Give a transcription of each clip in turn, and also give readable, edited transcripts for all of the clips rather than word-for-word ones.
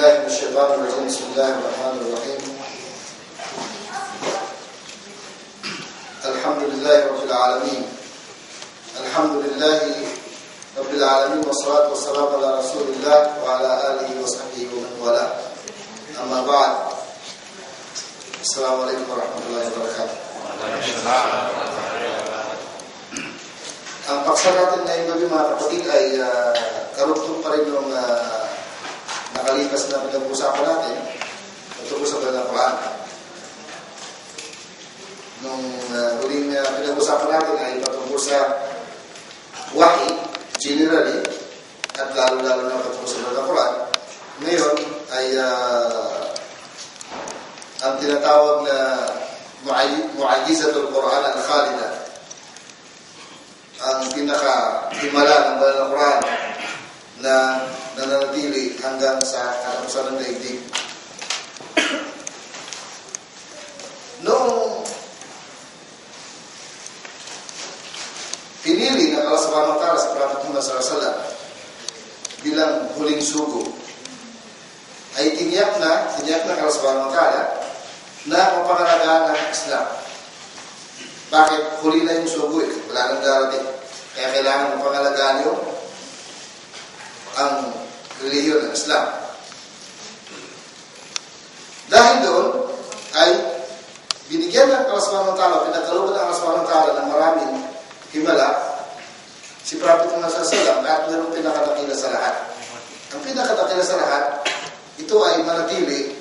بالله من الشيطان الرجيم. بسم الله الرحمن الرحيم. الحمد لله رب العالمين. الحمد لله رب العالمين والصلاة والسلام على رسول الله وعلى آله وصحبه ومن والاه. أما بعد. السلام عليكم ورحمة الله وبركاته. Ang paksa natin ngayong gabi mga kapatid ay karugtong pa rin yung nakalipas na pinag-usapan natin tungkol sa Banal na Quran. Nung huling pinag-usapan natin ay patungkol sa wahi, generally, at lalo-lalo na patungkol sa Banal na Quran. Ngayon ay ang tinatawag na Mu'ajizatul Quran al-Khalida, ang pinaka-himala ng Banal na Quran na nananatili hanggang sa katapusan ng daigdig. Noong pinili ng Allah subhanahu wa ta'ala sa Prophet Muhammad sallallahu alaihi wasallam bilang huling sugo, ay tiniyak na Allah subhanahu wa ta'ala na mapangalagaan ng Islam. Bakit? Huli na yung sugo eh. Wala nang darating. Kaya kailangan mapangalagaan nyo ang relihiyon ng Islam. Dahil doon ay binigyan ng Allah subhanahu wa ta'ala, pinagkalooban ng Allah subhanahu wa ta'ala ng maraming himala si Prophet Muhammad sallallahu alaihi wasallam at mayroong pinakatakila sa lahat. Ang pinakatakila sa lahat, ito ay manatili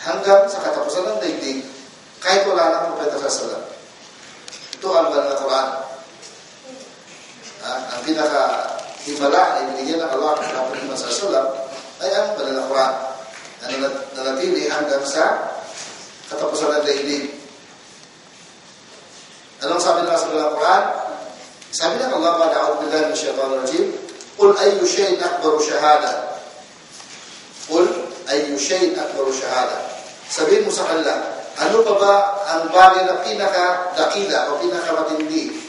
hanggang sa katapusan ng daigdig kahit wala ng Propeta sallallahu alaihi wasallam. Ito ang Banal na Quran. Ang pinaka-himala ay binigyan ng Allah ng Prophet Muhammad sallallahu alaihi wasallam ay ang Banal na Quran na nanatili hanggang sa katapusan ng daigdig. Anong sabi ng sa Banal na Quran? Sabi ng Allah, a'udhu billahi minash shaitanir rajim, qul ayyu shay'in akbaru shahada. Qul ayyu shay'in akbaru shahada. Sabihin mo sa kanila, ano pa ba ang bagay na pinaka-dakila o pinaka-matindi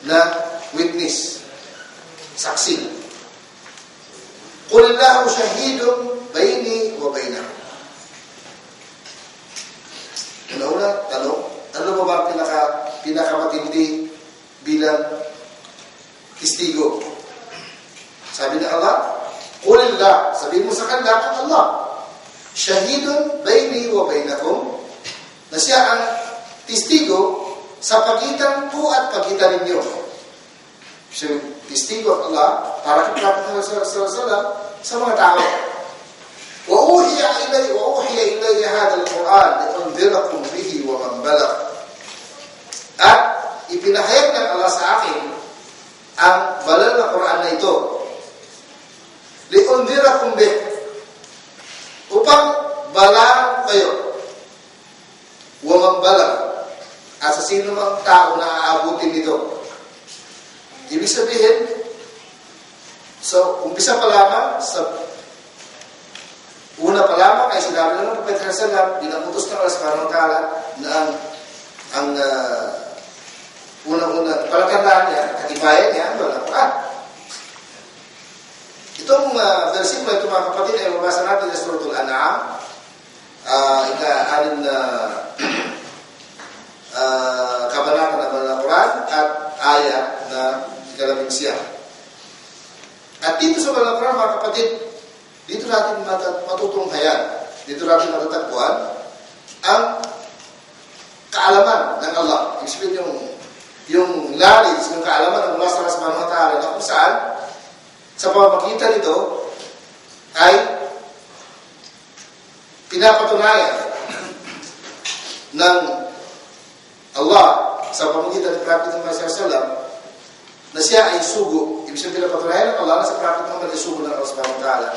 na witness, saksi? Qulillahu shahidun baini wa bainakum. Una, tanong, ano pa ba ang pinaka-matindi bilang testigo? Sabi ng Allah, Qulillah, sabihin mo sa kanila ang Allah, shahidun baini wa bainakum, na siya ang testigo sa pagitan po at pagitan ninyo. Siya testigo at Allah para kay Prophet Muhammad sallallahu alaihi wasallam sa mga tao. Wa uhiya ilayya hadha al-Quran li'undhirakum bihi wa man balagh. At ipinahayag ng Allah sa akin ang banal na Quran na ito li'undhirakum bihi, upang balaan kayo, wa man balagh, at sa sino mang tao na aabutin nito. Ibig sabihin, so umpisa pa lamang, sa una pa lamang ay sinabi ng Propeta sallallahu alaihi wasallam, dinamutos ng Allah subhanahu wa ta'ala na ang unang-unang palatandaan niya, katibayan niya, ang Quran. Itong versikulo ito mga kapatid ay mabasa natin sa Suratul An'am, ika-6 na kabanata ng Banal na Quran at ayat na ika-11. At dito sa Banal na Quran mga kapatid, dito natin matutunghayan, dito natin matatagpuan ang kaalaman ng Allah. Ibig sabihin yung knowledge, yung kaalaman ng Allah subhanahu wa ta'ala na kung saan sa pamamagitan nito ay pinapatunayan ng Allah sa pamamagitan ng Prophet Muhammad sallallahu alaihi wasallam na siya ay sugo. Ibig sabihin pinapatunayan ng Allah na sa Prophet Muhammad ay sugo ng Allah subhanahu wa ta'ala.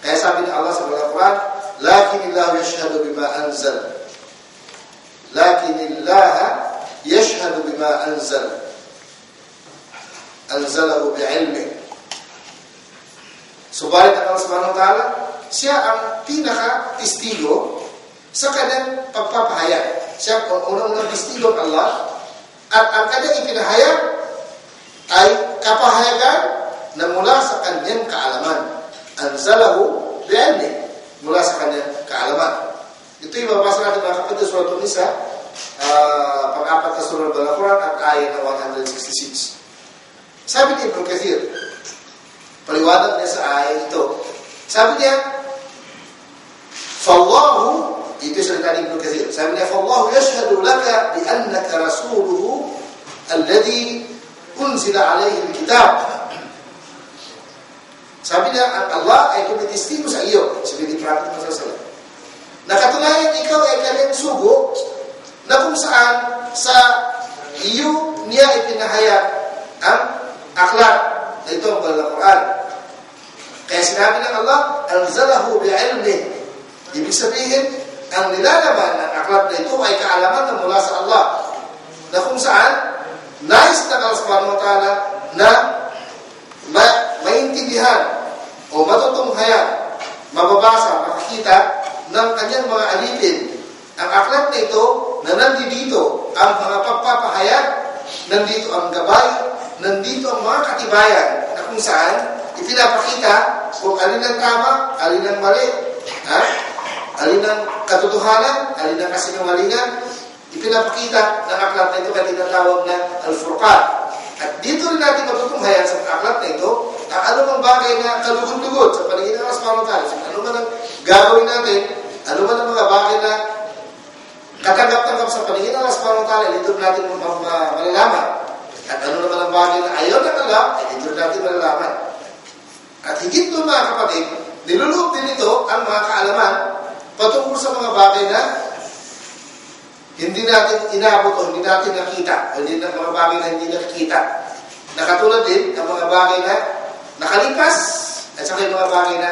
Kaya sabi ng Allah sa Al-Quran, lakinillahu yashhadu bima anzal. Lakinillaha yashhadu bima anzal. Anzalahu bi'ilmi. Subalit ang Allah subhanahu wa ta'ala, siya ang pinaka-testigo sa kanyang pagpapahayag. Siya ang unang-unang testigo ng Allah, at ang kanyang ipinahayag ay kapahayagan na mula sa kanyang kaalaman. Anzalahu bi'ilmi. mula sa kanyang kaalaman. Ito yung mabasa natin mga kapatid, Surah An-Nisa, pang-apat na surah ng Al-Quran at ayat na 166. Sabi ni Ibn Kathir, paliwanag niya sa ayat ito. Sabi niya, Fallahu, ito yung salita ni Ibn Kathir. Sabi niya, Fallahu yashhadu laka bi annaka rasuluhu alladhi unzila alayhi al-kitab. Sabi niya, ang Allah ay tumitestigo sa iyo, sabi ni Prophet Muhammad sallallahu alaihi wasallam. Nakatunayan ikaw ay kanyang sugo na kung saan sa iyo niya ipinahayag ang akhlaq na ito ang banal na Quran. Kaya sinabi ng Allah, anzalahu bi'ilmih. Ibig sabihin, ang nilalaman ng akhlaq na ito ay kaalaman na mula sa Allah na kung saan nais na Allah subhanahu wa ta'ala na maintindihan o matutunghayan, mababasa, makikita ng kanyang mga alipin. Ang aklat na ito na nandito ang mga pagpapahayag, nandito ang gabay, nandito ang mga katibayan na kung saan ipinapakita kung alin ang tama, alin ang mali, alin ang katotohanan, alin ang kasinungalingan. Ipinapakita ng aklat na ito kaya tinatawag na Al-Furqan. At dito rin natin matutunghayan sa aklat na ito ang anumang bagay na kalugod-lugod sa paningin ng Allah subhanahu wa ta'ala. Ano man ang gagawin natin, ano man ang mga bagay na katanggap-tanggap sa paningin ng Allah subhanahu wa ta'ala, dito natin malalaman. At ano naman ang bagay na ayaw ng Allah, dito natin malalaman. At higit doon mga kapatid, niluloob din ito ang mga kaalaman patungkol sa mga bagay na hindi natin inabot o hindi natin nakita, o hindi na mga bagay na hindi nakikita. Nakatulad din ang mga bagay na nakalipas at saka yung mga bagay na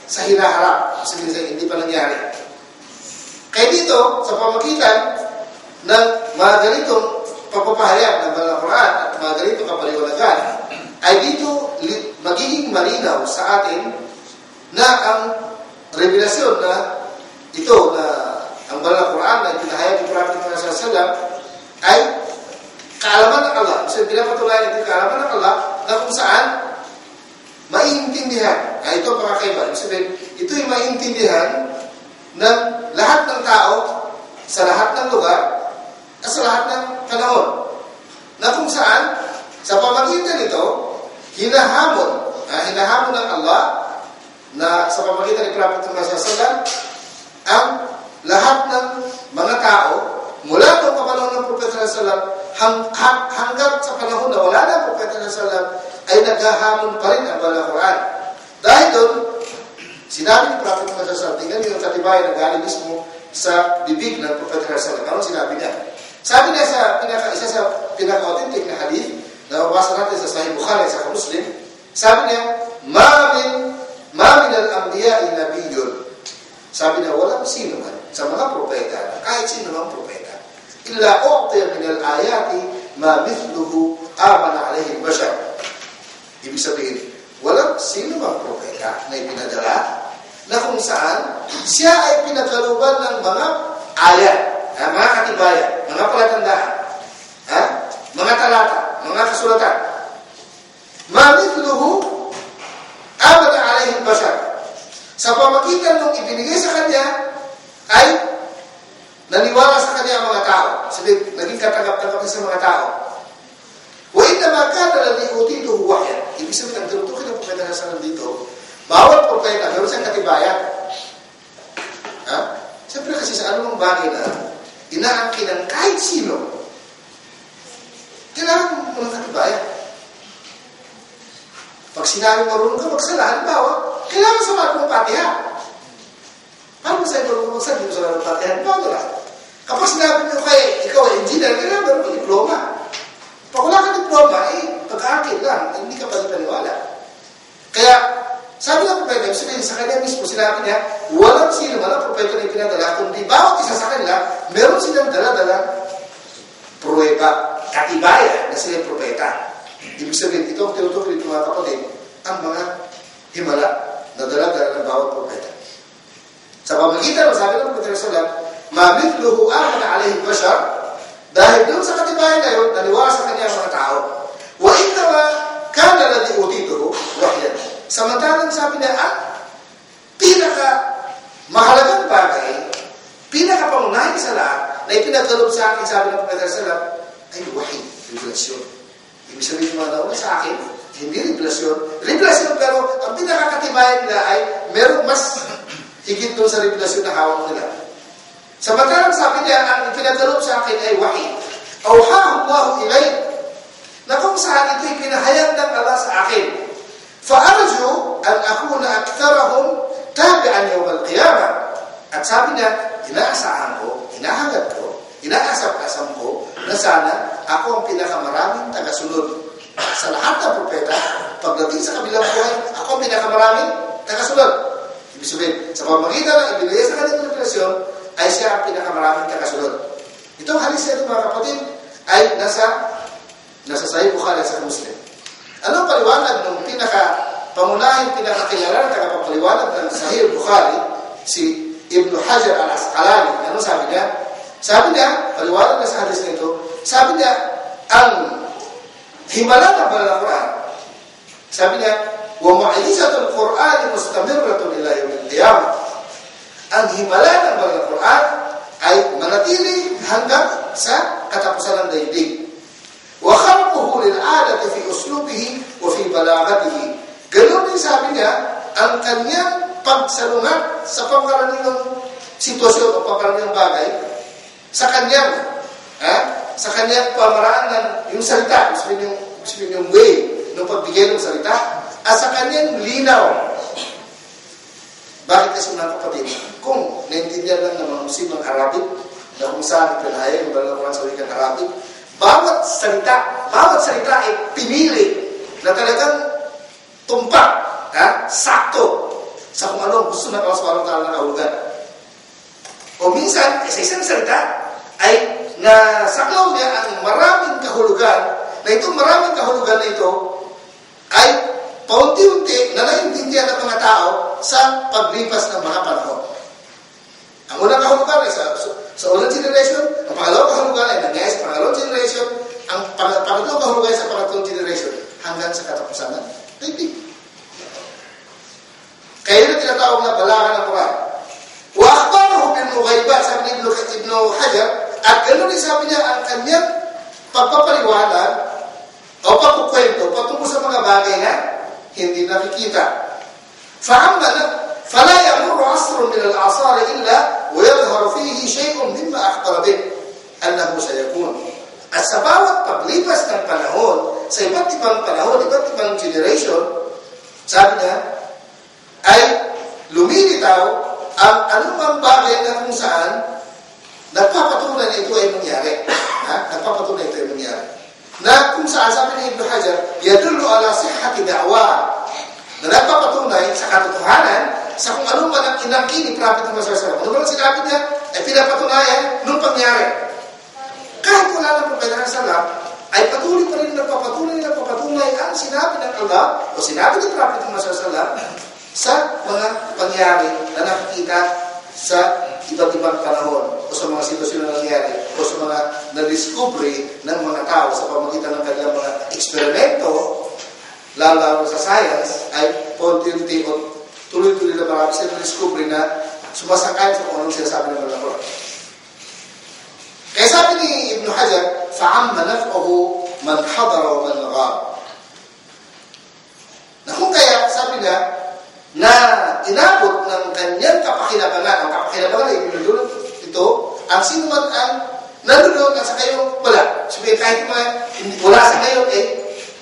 sa hinaharap, hindi pa nangyari. Kaya dito, sa pamagitan ng mga ganitong pagpapahayag ng banal na Quran at mga ganitong kapaliwanagan, ay dito magiging malinaw sa atin na ang revelasyon na ito na ang banal na Quran na ipinahayag ng Prophet Muhammad sallallahu alaihi wasallam ay kaalaman ng Allah. So, pinapatunayan ito kaalaman ng Allah na kung saan maiintindihan. Ito ang pakakaiba. Ibig sabihin, ito yung maiintindihan ng lahat ng tao sa lahat ng lugar at sa lahat ng panahon. Na kung saan, sa pamagitan nito, hinahamon ng Allah na sa pamagitan ni Prophet Muhammad sallallahu alaihi wasallam ang lahat ng mga tao mula noong kapanahon ng Propeta sallallahu alaihi wasallam hanggang sa panahon na wala na Propeta sallallahu alaihi wasallam ay naghahamon pa rin ang banal na Quran. Dahil doon, sinabi ni Propeta sallallahu alaihi wasallam, tingnan niyo yung katibayan na galing mismo sa bibig ng Propeta sallallahu alaihi wasallam. Ano sinabi niya? Sabi niya sa isa sa pinaka-authentic na hadith na mabasa natin sa Sahih Bukhari at sa Muslim, sabi niya, ma min al-anbiya'i nabiyyun. Sabi niya, walang sino man sa mga propeta, kahit sino mang propeta, illa u'tiya min al-ayati ma mithluhu amana alayhi al-bashar. Ibig sabihin, walang sino mang propeta na ipinadala na kung saan siya ay pinagkaluban ng mga ayat, mga katibayan, mga palatandaan, mga talata, mga kasulatan. Ma mithluhu amana alayhi al-bashar. Sa pamagitan ng ibinigay sa kanya, ay naniwala sa kanya ang mga tao. Sabi, naging katanggap-tanggap sa mga tao. Wa inna ma kana alladhi utituhu wahyan. Ibig sabihin, ang tinutukoy ng propeta na dito, bawat propeta, meron siyang katibayan. Siyempre kasi sa anumang bagay na inaangkin ng kahit sino, kailangan mo ng katibayan. Pag sinabi marunong ka magsala, halimbawa, kailangan sa mga pumapatihan. Paano sa marunong magsala, hindi mo sa mga pumapatihan? Paano lang? Kapag sinabi mo ikaw ay engineer, kailangan meron ka diploma. Pag wala ka diploma, pag-aakit lang, hindi ka pa paniwala. Kaya, sabi ng propeta, sa kanya mismo, sinabi niya, walang sino, walang propeta na ipinadala, kundi bawat isa sa kanila, meron silang dala-dala pruweba, katibayan na sila propeta. Ibig sabihin, ito ang tinutukoy dito mga kapatid, ang mga himala na dala-dala ng bawat propeta. Sa pamagitan, sabi ng Propeta sallallahu alaihi wasallam, ma mithluhu amana alayhi bashar, dahil doon sa katibayan na yun, naniwala sa kanya ang mga tao. Wa inna ma kana alladhi utituhu wahyan. Samantalang sabi niya, pinaka mahalagang bagay, pinakapangunahin sa lahat, na ipinagkaloob sa akin, sabi ng Propeta Sallam, ay wahi, revelasyon. Ibig sabihin mga nauna sa akin, hindi revelasyon. Revelasyon, pero ang pinakakatibayan nila ay merong mas higit doon sa revelasyon na hawak nila. Samantalang sabi niya, ang ipinagkaloob sa akin ay wahi. Awhahu Allahu ilayk, na kung saan ito'y pinahayag ng Allah sa akin. Fa'arju an akuna aktharahum tabi'an yawm al-qiyamah. At sabi niya, inaasahan ko, inahangad ko, inaasam-asam ko na sana ako ang pinakamaraming tagasunod. Sa lahat ng propeta, pagdating sa kabilang buhay, ako ang pinakamaraming tagasunod. Ibig sabihin, sa pamamagitan ng ibinigay sa kanyang revelasyon, ay siya ang pinakamaraming tagasunod. Itong halis na ito, mga kapatid, ay nasa Sahih Bukhari at sa Muslim. Anong paliwanag ng pangunahing pinakakilala ng tagapagpaliwanag ng Sahih Bukhari, si Ibn Hajar al-Asqalani? Anong sabi niya? Sabi niya, paliwanag na sa hadis na ito, sabi niya, ang himala ng banal na Quran, sabi niya, وَمُعْجِزَةُ الْقُرْآنِ مُسْتَمِرَّةٌ إِلَى يَوْمِ الْقِيَامَةِ. Ang himala ng banal na Quran ay manatili hanggang sa katapusan ng daigdig. وَخَلْقُهُ لِلْعَادَةِ فِي أُسْلُوبِهِ وَفِي بَلَاغَتِهِ. Ganun din sabi niya, ang kanyang pagsalungat sa pangkaraniwang sitwasyon o pangkaraniwang bagay, sa kanyang pamaraan ng yung salita, yung way ng pagbigay ng salita, at sa kanyang linaw. Bakit kasi mga kapatid? Kung naintindihan lang ng mga Muslim ng Arabic, na kung saan pinahayag yung banal na Quran sa wikang Arabic, bawat salita ay pinili na talagang tumpak, sakto sa kung ano gusto ng Allah subhanahu wa ta'ala na kahulugan. O minsan, sa isang salita ay nasaklaw niya ang maraming kahulugan, na itong maraming kahulugan na ito ay paunti-unti na naiintindihan ng mga tao sa paglipas ng mga panahon. Ang unang kahulugan ay sa unang generation, ang pangalawang kahulugan ay nangyayari sa pangalawang generation, ang pangatlong kahulugan ay sa pangatlong generation, hanggang sa katapusan ng daigdig. Kaya yun ang tinatawag na balaga ng Quran. Wa akhbarahu bil mughaybat, sabi ni Ibn Hajar, at ganoon din sabi niya ang kanyang pagpapaliwanag o pagkukwento patungkol sa mga bagay na hindi nakikita. فلا يمر عصر من الأعصار إلا ويظهر فيه شيء مما أخبر به أنه سيكون. At sa bawat paglipas ng panahon, sa iba't ibang panahon, iba't ibang generation, sabi niya, ay lumilitaw ang anumang bagay na kung saan nagpapatunay na ito ay mangyari. Nagpapatunay ito ay mangyari. Na kung saan, sabi ni Ibn Hajar, yadullu ala sihhati da'wa, na nagpapatunay sa katotohanan sa kung ano man ang inangkin ni Prophet Muhammad SAW. Ano ba ang sinabi niya? Ay pinapatunayan nung pangyari. Kahit wala ng Prophet SAW, ay patuloy pa rin nagpapatunay ang sinabi ng Allah o sinabi ni Prophet Muhammad SAW sa mga pangyari na nakikita sa iba't ibang panahon o sa mga sitwasyon na nangyari o sa mga na-discovery ng mga tao sa pamagitan ng kanilang mga eksperimento, lalo sa science, ay konti-unti o tuloy-tuloy na marami sila na-discovery na sumasangkay sa kung anong sinasabi ng mga Quran. Kaya sabi ni Ibn Hajar, فَعَمَّ نَفْعُهُ مَنْ حَضَرَ وَمَنْ غَابَ. Na kung kaya, sabi niya, na inabot ng kanyang kapakinabangan, ang kapakinabangan ay binulunod ito, ang sino man ang nalulunod at sa kayong wala. Sabi, kahit wala sa ngayon,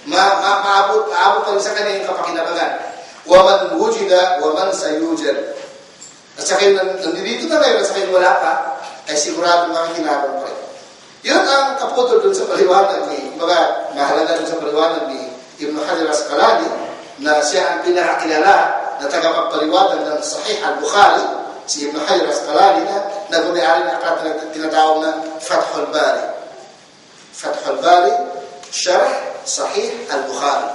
maabot pa rin sa kanya yung kapakinabangan. وَمَنْ وُجِدَ وَمَنْ سَيُوجَدْ. At sa kayo, nandito na ngayon, at sa kayo wala pa, ay sigurado makikinabang pa rin. Yun ang kaputol dun sa paliwanag ni, mahalaga dun sa paliwanag ni Ibn Hajar al-Asqalani, na siya ang pinakakilala na tagapagpaliwanag ng Sahih al-Bukhari, si Ibn Hajar al-Asqalani na gumayari na aklat na tinatawag na Fathul Bari. Fathul Bari, Sharh Sahih al-Bukhari.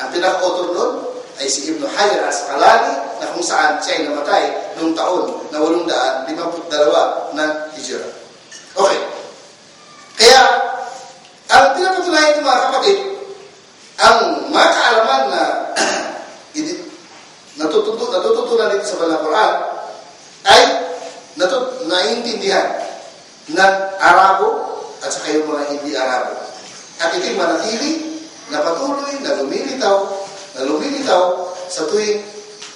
Ang pinaka-author nun ay si Ibn Hajar al-Asqalani, na kung saan siya ay namatay noong taon na 852 ng Hijra. Okay. Kaya, ang pinapatunayan ng mga kapatid, ang mga kaalaman na natututunan dito sa Banal Quran ng Arabo at saka yung mga hindi Arabo. At ito'y manatili na patuloy na lumilitaw sa tuwing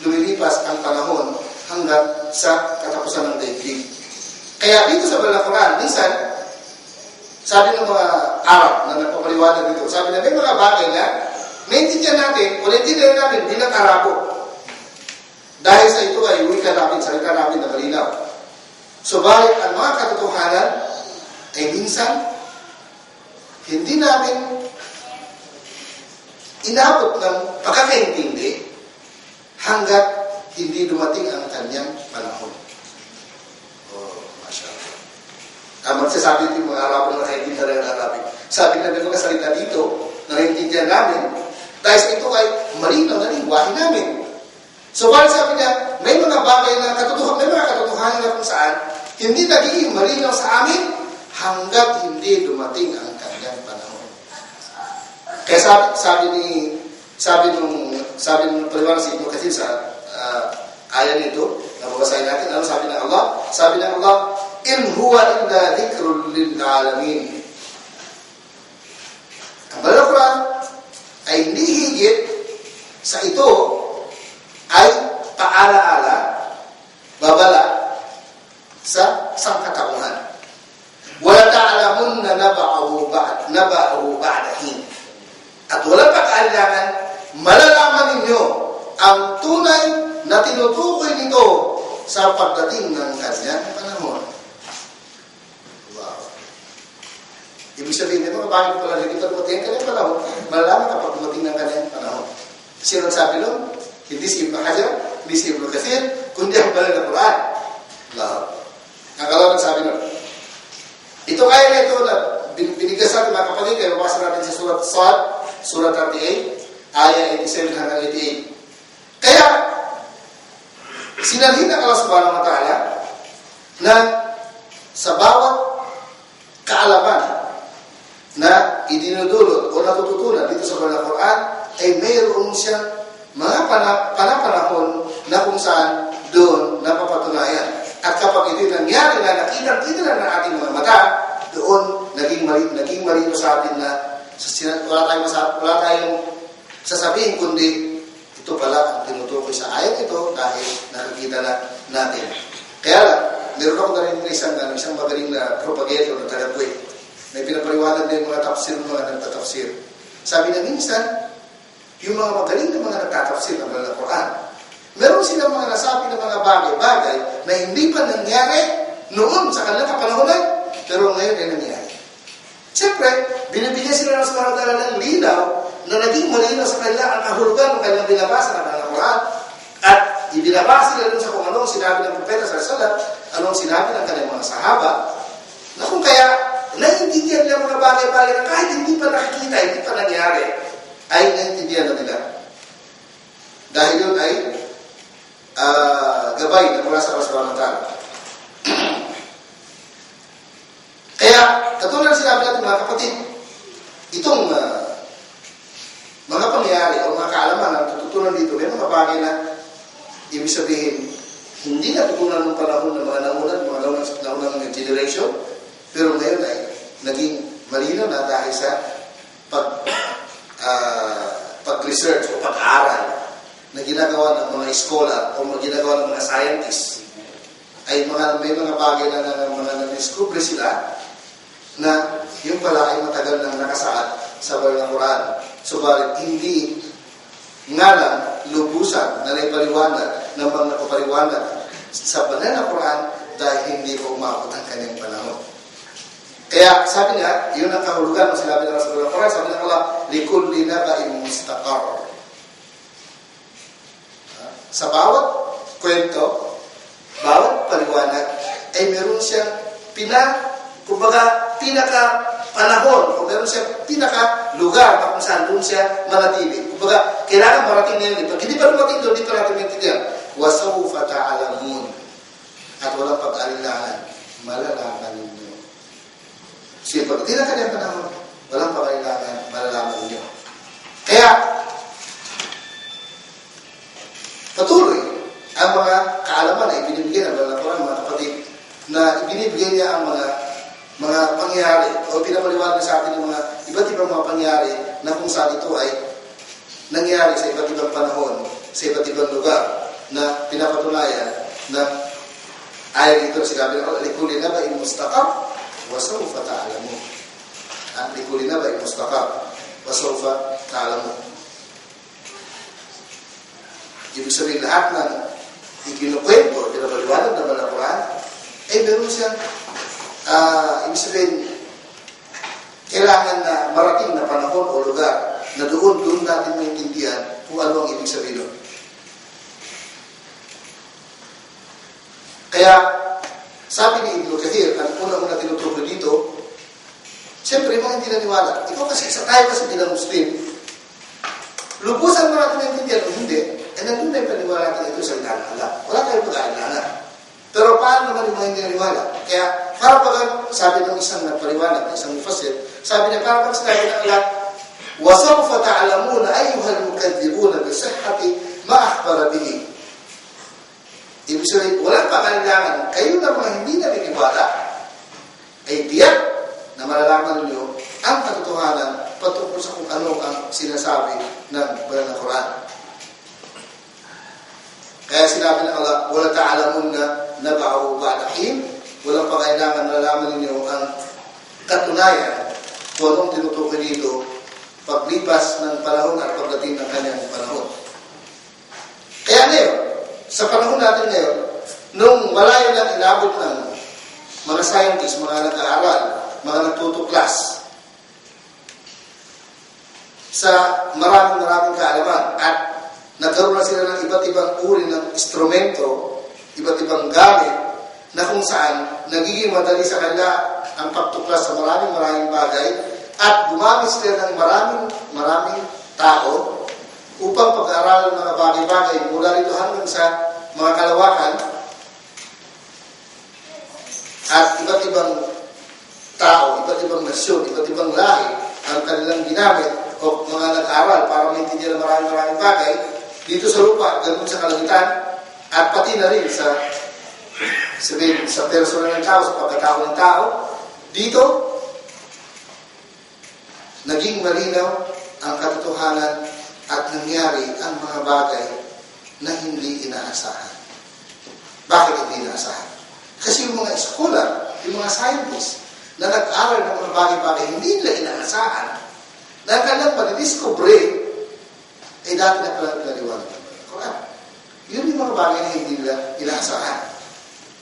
lumilipas ang panahon hanggang sa katapusan ng daigdig. Kaya dito sa Banal na Quran, minsan, sabi ng mga Arab na nagpapaliwanag dito, sabi na may mga bagay na maintindihan natin o naintindihan namin bilang Arabo. Dahil sa ito ay wika namin, salita namin na malinaw. Subalit ang mga katotohanan ay minsan hindi namin inabot ng pagkakaintindi hanggat hindi dumating ang kanyang panahon. Oh, masyaallah. Magsasabi ito yung mga Arabo na nakaintindihan ng Arabic. Sabi na may mga salita dito na nakaintindihan namin dahil sa ito ay malinaw na lingwahe namin. So, bali sabi niya, may mga bagay na may mga katotohanan na kung saan hindi nagiging malinaw sa amin hanggat hindi dumating ang kanyang panahon. Kaya sabi nung paliwanag sa Ibn Kathir sa ayan nito, nababasahin natin, ano sabi ng Allah? Sabi ng Allah, in huwa illa dhikrun lil alamin. Ang Banal na Quran ay hindi higit sa ito ay paalaala, babala sa sangkatauhan. Wala ta'alamun na naba'ahu ba'dahin. At walang pag-aalilangan, malalaman ninyo ang tunay na tinutukoy nito sa pagdating ng kanyang panahon. Wow. Ibig sabihin, may mga bagay pala dito dumating ang kanyang panahon, malalaman kapag dumating ng kanyang panahon. Sino nagsabi nun? Hindi si Ibn Hajar, hindi si Ibn Kathir, kundi ang Banal na Quran. Allah. Ang Allah nagsabi nun. Ito kaya na ito na binigas natin mga kapatid, kaya mabasa natin sa Surat Sad, Surat 38, Ayah 87 hanggang 88. Kaya, sinalhin ng Allah subhanahu wa ta'ala na sa bawat kaalaman na idinudulot o natututunan dito sa Banal na Quran ay mayroon siyang mga panahon na kung saan doon napapatunayan. At kapag ito'y nangyari na nakita na ng ating mga mata, doon naging malino sa atin na wala tayong sasabihin kundi ito pala ang tinutukoy sa ayat ito dahil nakikita na natin. Kaya lang, meron ako na rin isang magaling na propagator na tagapwede. May pinapaliwanag na yung mga nagtatafsir. Sabi na minsan, yung mga magaling na mga nagtatafsir ng Banal na Quran, meron silang mga nasabi ng mga bagay-bagay na hindi pa nangyari noon sa kanilang kapanahonan, pero ngayon ay nangyari. Siyempre, binibigyan sila ng subhanahu wa ta'ala ng linaw na naging malinaw sa kanila ang kahulugan ng kanilang binabasa ng Banal na Quran at ibinabasa sila dun sa kung anong sinabi ng Propeta sa salat, anong sinabi ng kanilang mga sahaba, na kung kaya naiintindihan nila mga bagay-bagay na kahit hindi pa nakikita, hindi pa nangyari, ay naiintindihan na nila. Dahil yun ay gabay na mula sa Allah subhanahu wa ta'ala. Kaya, katulad sinabi natin mga kapatid, itong mga pangyayari o mga kaalaman na tututunan dito, may mga bagay na ibig sabihin, hindi natutunan ng panahon ng mga naunang generation, pero ngayon ay naging malinaw na dahil sa pag-research o pag-aaral na ginagawa ng mga scholar o ginagawa ng mga scientists, ay may mga bagay na mga na-discover sila na yung pala ay matagal nang nakasaad sa Banal na Quran. Subalit hindi nga lang lubusan na naipaliwanag ng mga nakapaliwanag sa Banal na Quran dahil hindi ko umabot ang kanyang panahon. Kaya sabi niya, yun ang kahulugan ng sinabi ng sa Banal na Quran, sabi ng Allah, likulli naba'in mustaqar. Sa bawat kwento, bawat paliwanag, ay meron siyang pinaka-panahon o meron siyang pinaka-lugar na kung saan doon siya manatili. Kumbaga, kailangan marating na yun. Pag hindi pa lumating doon, hindi pa natin maintindihan. وَسَوْفَ تَعْلَمُونَ. At walang pag-alilangan, malalaman ninyo. Kasi pag hindi na kanyang panahon, walang pag-alilangan, malalaman ninyo. Kaya, patuloy ang mga kaalaman na ibinibigay ng Banal na Quran, mga kapatid, na ibinibigay niya ang mga mga pangyayari o pinapaliwanag sa atin ng mga iba't ibang mga pangyayari na kung saan ito ay nangyari sa iba't ibang panahon, sa iba't ibang lugar na pinapatunayan na ayon dito sinabi ng Allah, likulli naba'in mustaqar wa sawfa ta'lamun. Likulli naba'in mustaqar wa sawfa ta'lamun. Ibig sabihin lahat ng ikinukwento, pinapaliwanag naman ng Quran, ay meron siyang ibig sabihin kailangan na marating na panahon o lugar na doon natin maintindihan kung ano ang ibig sabihin doon. Kaya, sabi ni Ibn Kathir, ang unang-una tinutukoy dito, siyempre, mga hindi naniwala. Ikaw kasi, tayo kasi bilang Muslim, lubusan mo natin maintindihan o hindi, nandun na yung paniwala natin ito sa ilan Allah. Wala tayong pag-aalala. Pero paano naman yung mga hindi naniwala? Kaya, para pag sabi ng isang nagpaliwanag, isang mufassir, sabi niya, para pag sinabi ng Allah, وَسَوْفَ تَعْلَمُونَ أَيُّهَا الْمُكَذِّبُونَ بِصِحَّةِ مَا أَخْبَرَ بِهِ. Ibig sabihin, walang pangailangan, kayo na mga hindi naniniwala, ay tiyak na malalaman ninyo ang katotohanan patungkol sa kung ano ang sinasabi ng banal na Quran. Kaya sinabi ng Allah, wala ta'alamun na naba'ahu ba'dahin, walang pangailangan malalaman ninyo ang katunayan kung anong tinutukoy dito paglipas ng panahon at pagdating ng kanyang panahon. Kaya ngayon, sa panahon natin ngayon, nung malayo na inabot ng mga scientists, mga nag-aaral, mga nagtutuklas sa maraming kaalaman at nagkaroon na sila ng iba't ibang uri ng instrumento, iba't ibang gamit na kung saan nagiging madali sa kanila ang pagtuklas sa maraming bagay at gumamit sila ng maraming tao upang pag-aaralan ng mga bagay-bagay mula rito hanggang sa mga kalawakan at iba't ibang tao, iba't ibang nasyon, iba't ibang lahi ang kanilang ginamit o mga nag-aral para maintindihan ng maraming bagay dito sa lupa, ganun sa kalangitan at pati na rin sa personal ng tao, sa pagkatao ng tao dito naging malinaw ang katotohanan at nangyari ang mga bagay na hindi inaasahan. Bakit hindi inaasahan? Kasi yung mga scholar, yung mga scientists na nag-aral ng mga bagay-bagay hindi nila inaasahan na ang kanilang panidiscovery ay dati na pala pinaliwanag ng Quran. Yun yung mga bagay na hindi nila inaasahan.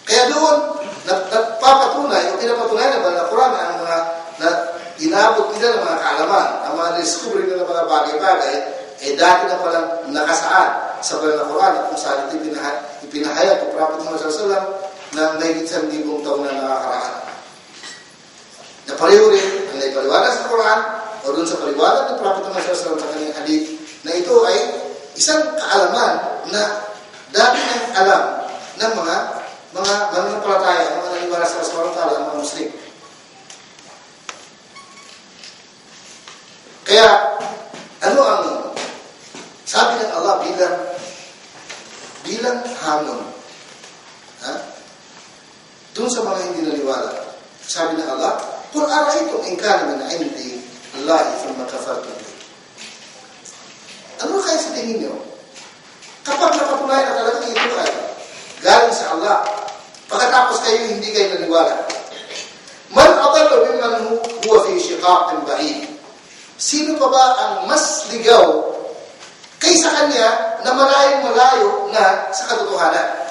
Kaya doon, nagpapatunay o pinapatunayan na ba ng Quran ang mga na inabot nila ng mga kaalaman, ang mga discovery nila ng mga bagay-bagay dati na palang nakasaad sa banal na Quran kung saan ito ipinahayag ng Prophet Muhammad sallallahu alaihi wasallam na mahigit 1,000 taon na nakakaraan. Na pareho rin ang naipaliwanag sa Quran o doon sa paliwanag ng Prophet Muhammad sallallahu alaihi wasallam sa kanyang hadith na ito ay isang kaalaman na dati nang alam ng mga mananampalataya, mga naniniwala sa Allah subhanahu wa ta'ala, mga Muslim. Kaya, ano ang sabi ng Allah bilang hamon? Doon sa mga hindi naniwala, sabi ng Allah, Qul ara'aytum in kana min 'indi Allahi thumma kafartum bihi. Ano kaya sa tingin niyo? Kapag napatunayan na talagang ito ay galing sa Allah, pagkatapos kayo hindi kayo naniwala, man adallu mimman huwa fi shiqaqin ba'id. Sino pa ba ang mas ligaw kaysa kanya na malayo na sa katotohanan?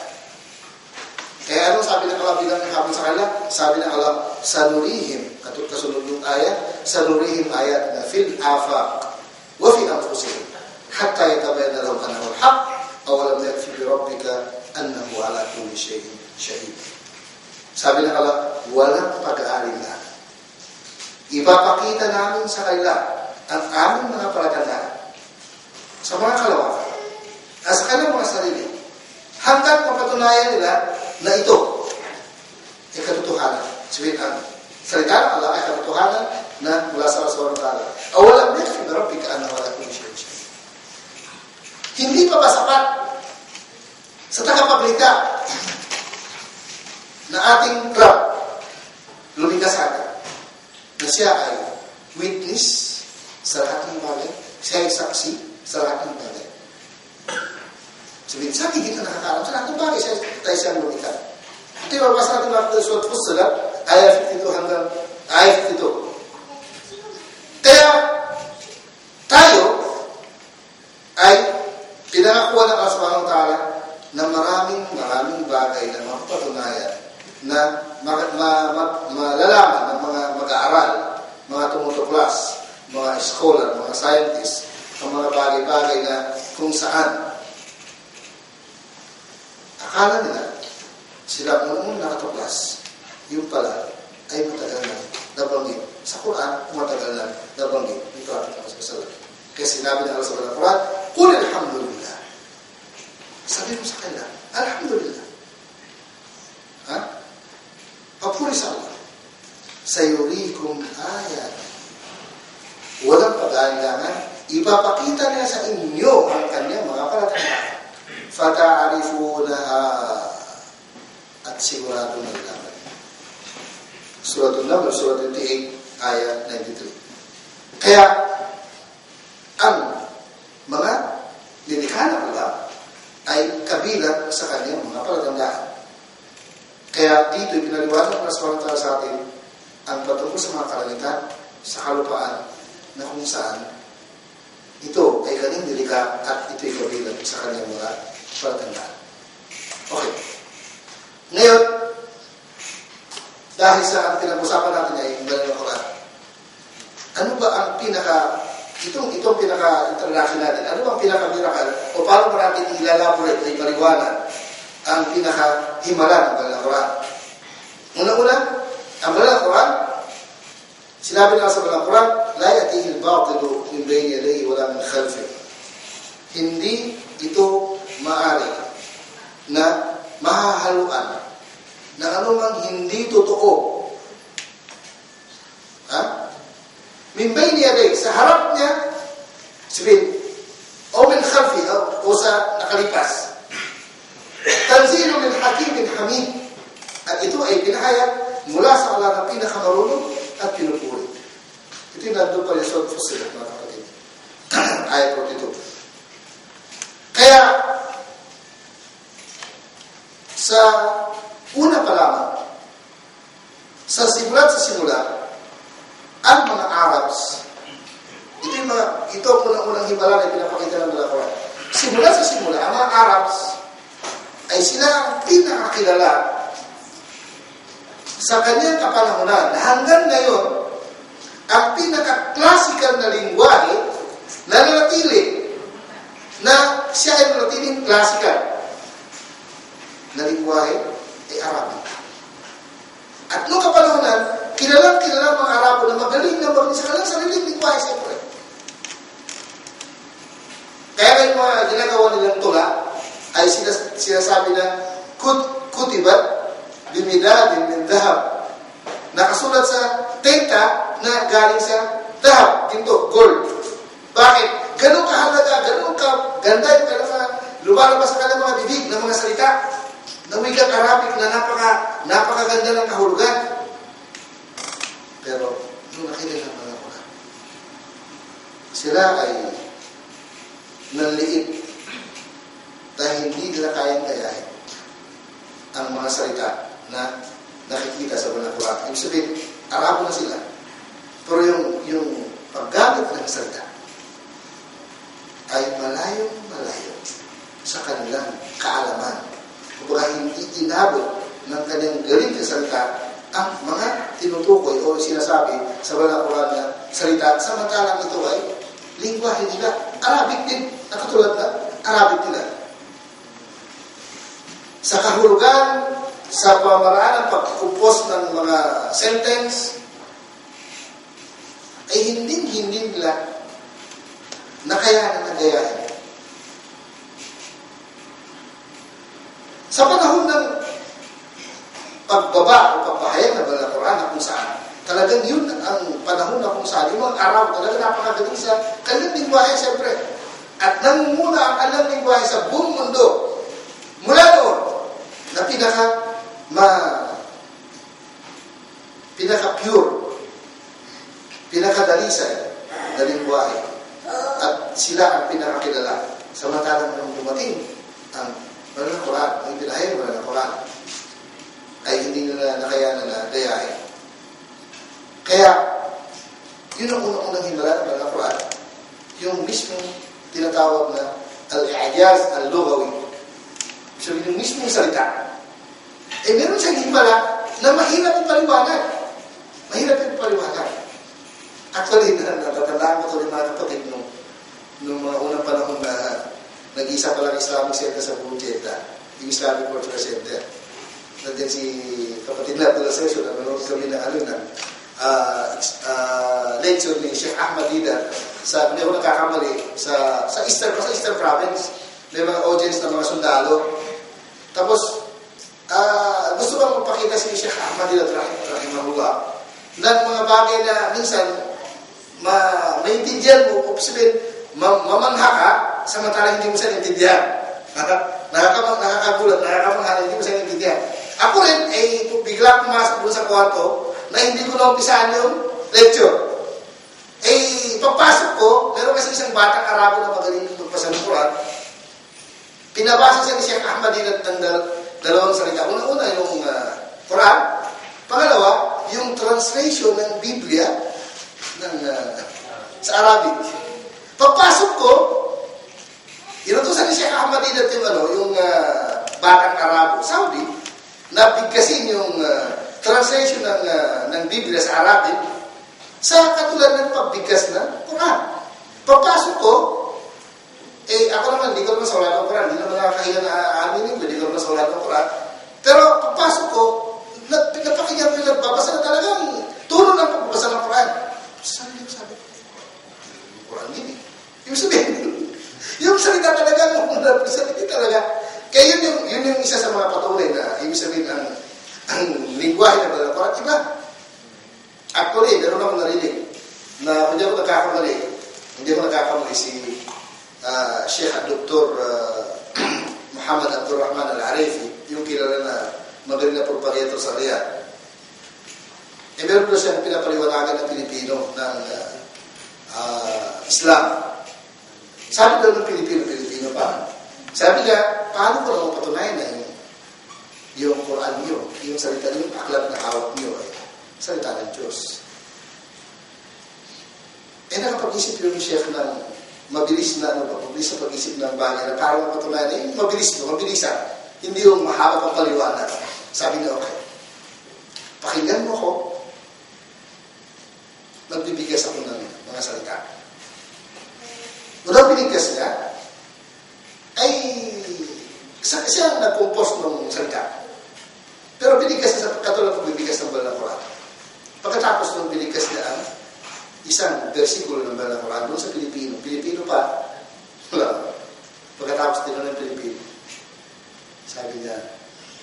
Kaya ano sabi ng Allah bilang habang sa kanila? Sabi ng Allah, sanurihim, kasunod yung ayat, sanurihim ayat na fil afaq wa fi anfusihim hatta yatabayyana lahum annahu al-haq aw lam yakfi bi rabbika annahu ala kulli shay'in shahid. Sabi ng Allah, walang pag-aalinlan. Ipapakita namin sa kanila ang aming mga palatandaan sa mga kalawakan at sa kanilang mga sarili hanggang mapatunayan nila na ito ay katotohanan. Sabihin ang salita ng Allah ay katotohanan na mula sa Allah subhanahu wa ta'ala. Awalam yakfi bi rabbika annahu ala kulli shay'in shahid. Hindi pa ba sapat sa tagapagligtas na ating Rabb lumikha sa atin? na siya ay witness sa lahat ng bagay, siya ay saksi sa lahat ng bagay. Sabihin, sa akin, hindi ka nakakaalam sa lahat ng bagay, tayo siyang lumika. Ito yung mabasa natin mga Surat Fussilat, ayat 52 hanggang ayat 52. Kaya, tayo ay pinangakuha ng Allah Subhanahu wa Ta'ala na maraming bagay na mapapatunayan na malalaman ng mga mag-aaral, mga tumutuklas, mga scholar, mga scientists, ang mga bagay-bagay na kung saan akala nila sila noong nakatuklas, yung pala ay matagal na nabanggit. Sa Quran, matagal na nabanggit. Ito ang masasalat. Kaya sinabi ng Allah sa Quran, Qul alhamdulillah. Sabi mo sa kanila, alhamdulillah. Ha? Papuri sa Allah. Sayurikum ayat. Walang pag-aalangan. Ipapakita niya sa inyo ang kanyang mga palatandaan. Fata'arifunaha. At sigurado na ilaman. Surat An-Naml, Surat 28, ayat 93. Kaya, ang mga nilikha ng Allah ay kabilang sa kanyang mga palatandaan. Kaya dito, pinaliwanag ng Allah sa atin ang patungkol sa mga kalangitan sa kalupaan na kung saan ito ay kanyang nilikha at ito ay kabilang sa kanyang mga palatandaan. Okay. Ngayon, dahil sa ang pinag-usapan natin ay yung Banal na Quran, ano ba ang itong pinaka-introduction natin, ano ba ang pinaka-miracle o paano ba natin ilalaborate o ipaliwanag ang pinaka-himala ng Banal na Quran? Una-una, ang Banal na Quran, sinabi na sa Banal na Quran, la yatihi al-batilu min bayni yadayhi wala min khalfihi. Hindi ito maaari na mahahaluan na anumang hindi totoo. Ha? Min bayni yaday, sa harap niya, sabihin, o min khalfi, o sa nakalipas. Tanzilu min hakimin hamid. At ito ay pinahayag mula sa Allah na pinakamarunong at pinupuri. Ito yung nandun pa yung Surat Fussilat, mga kapatid. Ayat 42. Kaya, sa una pa lamang, sa simula, ang mga Arabs, ito ang unang himala na pinapakita ng Banal na Quran. Simula, ang mga Arabs ay sila ang pinakakilala sa kanyang kapanahunan. Hanggang ngayon, ang pinaka-classical na lingwahe na nanatili, na siya ay nanatiling classical na lingwahe ay Arabic. At noong kapanahonan, kilalang mga Arabo na magaling sa kanilang sariling lingwahe siyempre. Kaya yung mga ginagawa nilang tula ay sinasabi na kutibat bimidadin min dahab. Nakasulat sa tenta na galing sa dahab, ginto, gold. Bakit? Ganun kahalaga, ganun kaganda yung kanilang lumalabas sa kanilang mga bibig ng mga salita ng wikang Arabic na napakaganda ng kahulugan. Pero, nung nakilala ng mga Quran, sila ay nanliit dahil hindi nila kayang gayahin ang mga salita na nakikita sa Banal na Quran. Ibig sabihin, Arabo na sila. Pero yung paggamit ng salita ay malayo sa kanilang kaalaman. Kung hindi inabot ng kanyang galing na salita ang mga tinutukoy o sinasabi sa Banal na Quran na salita, samantalang ito ay lingwahe nila. Arabic din, nakatulad na Arabic nila. Sa kahulugan, sa pamaraan ng pagkukumpos ng mga sentence, ay hindi nila nakayanan na gayahin. Sa panahon ng pagbaba o pagpahayag ng Banal na Quran na kung saan, talagang yun ang panahon na kung saan, yung mga Arab talaga napakagaling sa kanilang lingwahe siyempre. At nangunguna ang kanilang lingwahe sa buong mundo. Mula doon, na pinaka-pure pinakadalisay na lingwahe at sila ang pinakakilala. Samantalang nung dumating ang banal na Quran, ang ibinahayag ng banal na Quran, ay hindi nila nakayanan na dayahin. Kaya, yun ang unang-unang himala ng banal na Quran, yung mismong tinatawag na al-i'jaz al-lughawi. So, yung mismong salita. Meron siyang himala na mahirap ipaliwanag. Mahirap ipaliwanag. Actually, natatandaan ko ito rin mga kapatid nung mga unang panahon na nag-isa pa lang Islamic Center sa Bujeta, yung Islamic Cultural Center. Nandiyan si kapatid na Abdullah Session, na manood kami ng lecture ni Sheikh Ahmad Dida sa, hindi ako nagkakamali, sa Eastern Province. May mga audience na mga sundalo. Tapos, gusto bang magpakita si Sheikh Ahmad Dida rahimahullah ng mga bagay na minsan maintindihan mo, sabihin, mamangha ka, samantalang hindi mo siya naintindihan. Nakakagulat, nakakamangha, hindi mo siya naintindihan. Ako rin, bigla pumasok doon sa kwarto na hindi ko naumpisaan yung lecture. Pagpasok ko, meron kasi isang batang Arabo na magaling magpasa ng Quran. Pinabasa siya ni Sheikh Ahmad Dida ng dalawang salita. Una-una yung Quran. Pangalawa, yung translation ng Biblia sa Arabic. Pagpasok ko, inutusan ni Sheikh Ahmad Dida yung batang Arabo, Saudi, na bigkasin yung translation ng Biblia sa Arabic sa katulad ng pagbigkas na Quran. Pagpasok ko, ako naman, hindi ko naman saulat ng Quran. Hindi naman nakakahiya na aminin ko, hindi ko naman saulat ng Quran. Pero pagpasok ko, napakinggan ko yung nagbabasa na talagang turo ng pagbabasa ng Quran. Sabi ko, Quran yun eh. Yung sabihin, yung salita talaga, salita talaga. Kaya yun yung isa sa mga patunay na, ibig sabihin, ang lingwahe ng banal na Quran, iba. Actually, meron akong narinig na hindi ako nagkakamali si Sheikh Dr. Muhammad Abdul Rahman Al-Arifi, yung kilala na magaling na propagator sa Riyadh. Meron na siyang pinapaliwanagan ng Pilipino ng Islam. Sabi daw ng Pilipino pa. Sabi niya, paano ko naman patunayan na yung Quran niyo, yung salita niyo, yung aklat na hawak niyo ay salita ng Diyos. Nakapag-isip yung Sheikh ng mabilis na pag-isip ng bagay na parang mapatunayan na mabilisan. Hindi yung mahaba pang paliwanag. Sabi niya, okay, pakinggan mo ko, magbibigas ako ng mga salita. Mula binigkas niya, ay siya ang nag-compose ng salita. Pero binigkas niya sa katulad ng binigkas ng banal na Quran. Pagkatapos nung binigkas niya ang isang versikulo ng banal na Quran doon sa Pilipino pa, wala. Pagkatapos din ng Pilipino, sabi niya,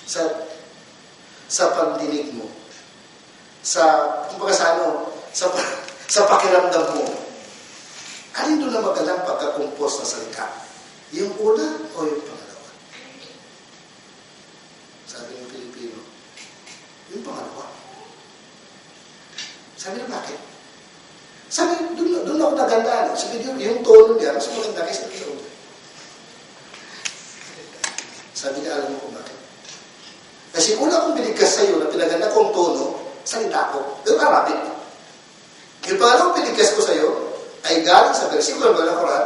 sa pandinig mo, sa pakiramdam mo, alin doon na magalang pagka-compose na salita? Yung una o yung pangalawa? Sabi ng Pilipino, yung pangalawa. Sabi na, bakit? Sabi, doon ako nagandaan. Sabi, yung tono niya, mas maganda kaysa sa una. Sabi niya, alam mo kung bakit? Kasi una akong binigkas sa'yo na pinaganda kong tono, salita ko, yung Arabic. Yung pangalawang binigkas ko sa'yo, ay galing sa versikulo ng Quran,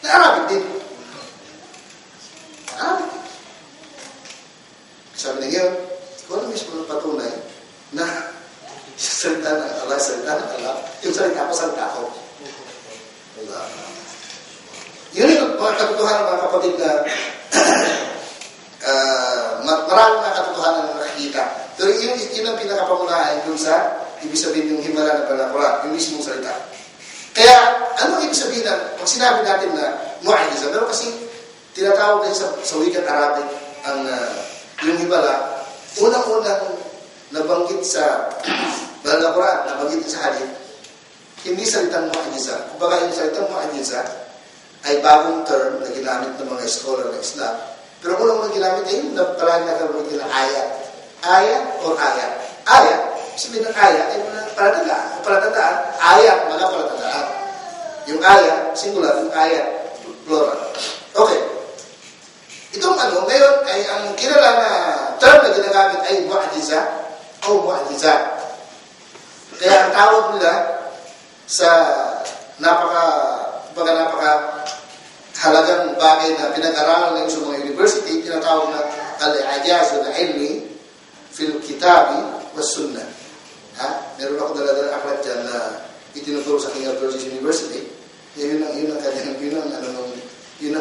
na Arabic din. Arabic. Sabi na ngayon, ikaw na mismo ng patunay na salita ng Allah, yung salita ko. Yun yung mga katotohanan, mga kapatid, na maraming mga katotohanan na nakikita. Pero yun ang pinakapamunahan dun sa ibig sabihin yung himala ng banal na Quran, yung mismong salita. Kaya, ano ibig sabihin na, pag sinabi natin na mu'ajiza, pero kasi tinatawag kasi sa wikang Arabic ang yung himala, unang-unang nabanggit sa banal na Quran, nabanggit sa hadith, hindi salitang mu'ajiza. Kumbaga yung salitang mu'ajiza ay bagong term na ginamit ng mga scholar ng Islam. Pero unang ginamit ay yung parang nagkaroon ng ayat. Ayat or ayat. Ayat, sabihin ng aya, ay palatandaan, aya, mga palatandaan. Yung aya, singular, yung aya, plural. Okay. Itong ngayon ay ang kilala na term na ginagamit ay mu'jiza o mu'jizat. Kaya ang tawag nila sa napaka-halagang bagay na pinag-aralan ng sa mga university, tinatawag na al-i'jaz al-ilmi fil kitabi was sunnah. Meron ako dala-dala aklat dyan na itinuturo sa King Abdul Aziz University. Yun ang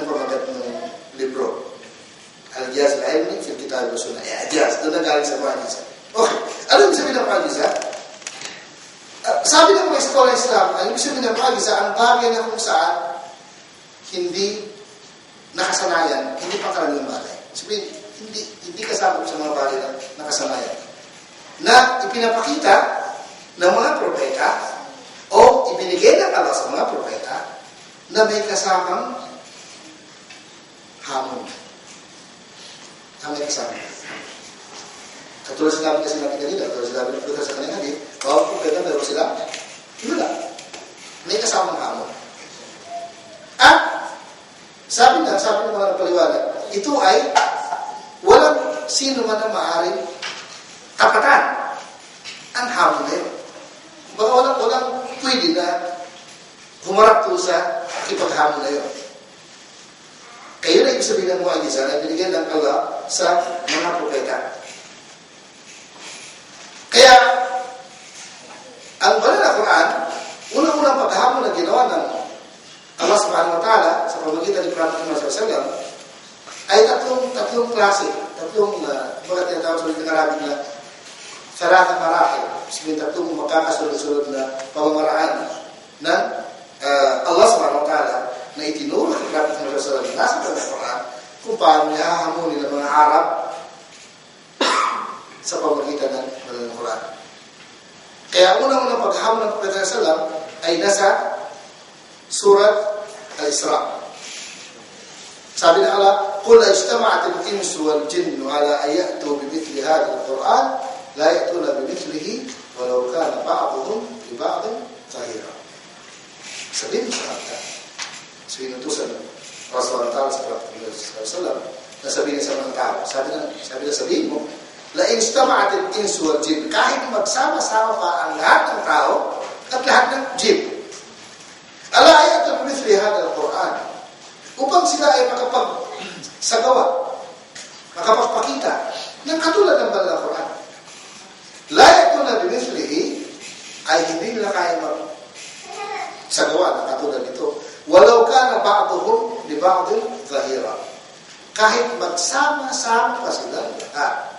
pamagat ng libro. Al-i'jaz al-ilmi fil kitabi was sunnah. I'jaz, doon nagaling sa mu'jiza. Okay, ano yung sabihin ng mu'jiza? Sabi ng mga eskola Islam, ang ibig sabihin ng mu'jiza, ang bagay na kung saan hindi nakasanayan, hindi pangkaraniwang bagay. Sabihin, hindi kasama sa mga bagay na nakasanayan. Na ipinapakita ng mga propeta o ibinigay ng Allah sa mga propeta na may kasamang hamon. May kasama. Katulad sinabi kasi natin kanina, katulad sinabi ng propeta sa kanina, bawang propeta meron sila, wala. May kasamang hamon. At sabi ng mga napaliwanag, ito ay walang sino man ang maaaring tapatan ang hamon na yun. Baka walang pwede na humarap to sa ipaghamon na yun. Kayo na ibig sabihin ng mu'jiza na binigyan ng Allah sa mga propeta. Kaya, ang banal na Quran, unang-unang paghamon na ginawa ng Allah subhanahu wa ta'ala sa pamagitan ni Prophet Muhammad sallallahu alaihi wasallam ay tatlong klase, mga tinatawag sa mga Arabic na sarata marakil, sabihin tatlong magkakasunod-sunod na pamamaraan na Allah subhanahu wa ta'ala na itinuro ni Prophet Muhammad sallallahu alaihi wasallam nasa Quran kung paano niya hahamunin ng mga Arab sa pamagitan ng Quran. Kaya unang-unang paghamon ng Prophet sallallahu alaihi wasallam ay nasa Surat Al-Isra. Sabi na Allah, "Qul ijtama'at al-insu wal-jinnu ala an ya'tu bimithli hadha al-Qur'an, la ya'tuna bimithlihi walau kana ba'dhuhum li ba'dhin zahira." Sabihin sa kanta, sinutusan Rasulullah sa Prophet sallallahu alaihi wasallam na sabihin sa mga tao, sabihin mo, "La ijtama'at al-insu wal-jinnu," kahit magsama-sama pa ang lahat ng tao at lahat ng jinn. Ala ayatul mithli hadha al-Quran, upang sila ay makapagsagawa, makapagpakita ng katulad ng banal na Quran. La yatuna bimithlihi, ay hindi nila kaya magsagawa ng katulad nito. Walau kana ba'duhum li ba'dhin zahira, kahit magsama-sama pa silang lahat,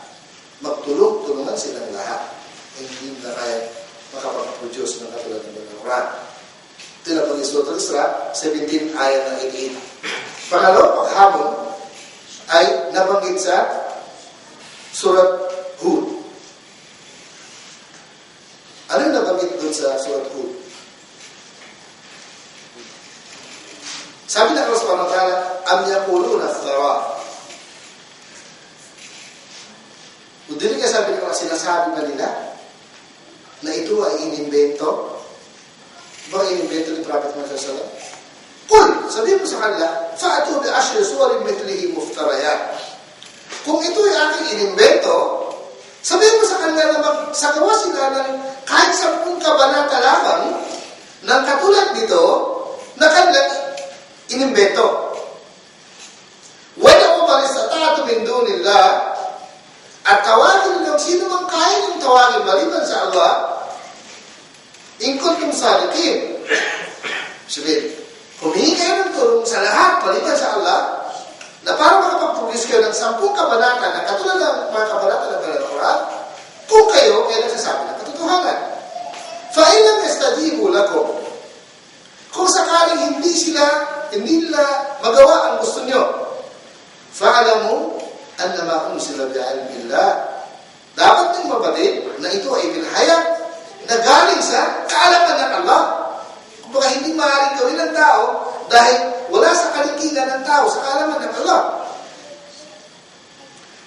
magtulong-tulungan silang lahat, hindi nila kaya makapag-produce ng katulad ng banal na Quran. Ito na pag-Surat Al-Isra, 17 ayat ng 88. Pangalawang paghamon ay nabanggit sa Surat Hud. Ano yung nabanggit doon sa Surat Hud? Sabi na Allah subhanahu wa ta'ala, "Am yaquluna iftara." Kung din ka sabi nila, sinasabi ba nila na ito ay inimbento? Baka inimbento ni Prophet Muhammad sallallahu alaihi wasallam? Qul, sabihin mo sa kanila, "Fa'atu bi ashri suwarin mithlihi muftarayat." Kung ito ay aking inimbento, sabihin mo sa kanila na magsagawa sila ng kahit 10 kabanata lamang ng katulad nito na kanilang inimbento. Wala mo ba sa tato min dunillah, at tawagin ng sino mang kaya ng tawagin maliban sa Allah, in kuntum sadiqin. Sabihin, humingi kayo ng tulong sa lahat maliban sa Allah na para makapag-produce kayo ng 10 kabanata na katulad ng mga kabanata ng Quran kung kayo ay nagsasabi ng katotohanan. فَإِنْ لَمْ يَسْتَجِيبُوا لَكُمْ, kung sakaling hindi nila magawa ang gusto nyo, فَعَلَمُوا أَنَّمَا أُنْزِلَ بِعِلْمِ اللَّهِ, dapat niyong mabatid na ito ay binahayag na galing sa kaalaman ng Allah. Kumbaga hindi maaaring gawin ng tao dahil wala sa kalikigan ng tao sa kaalaman ng Allah.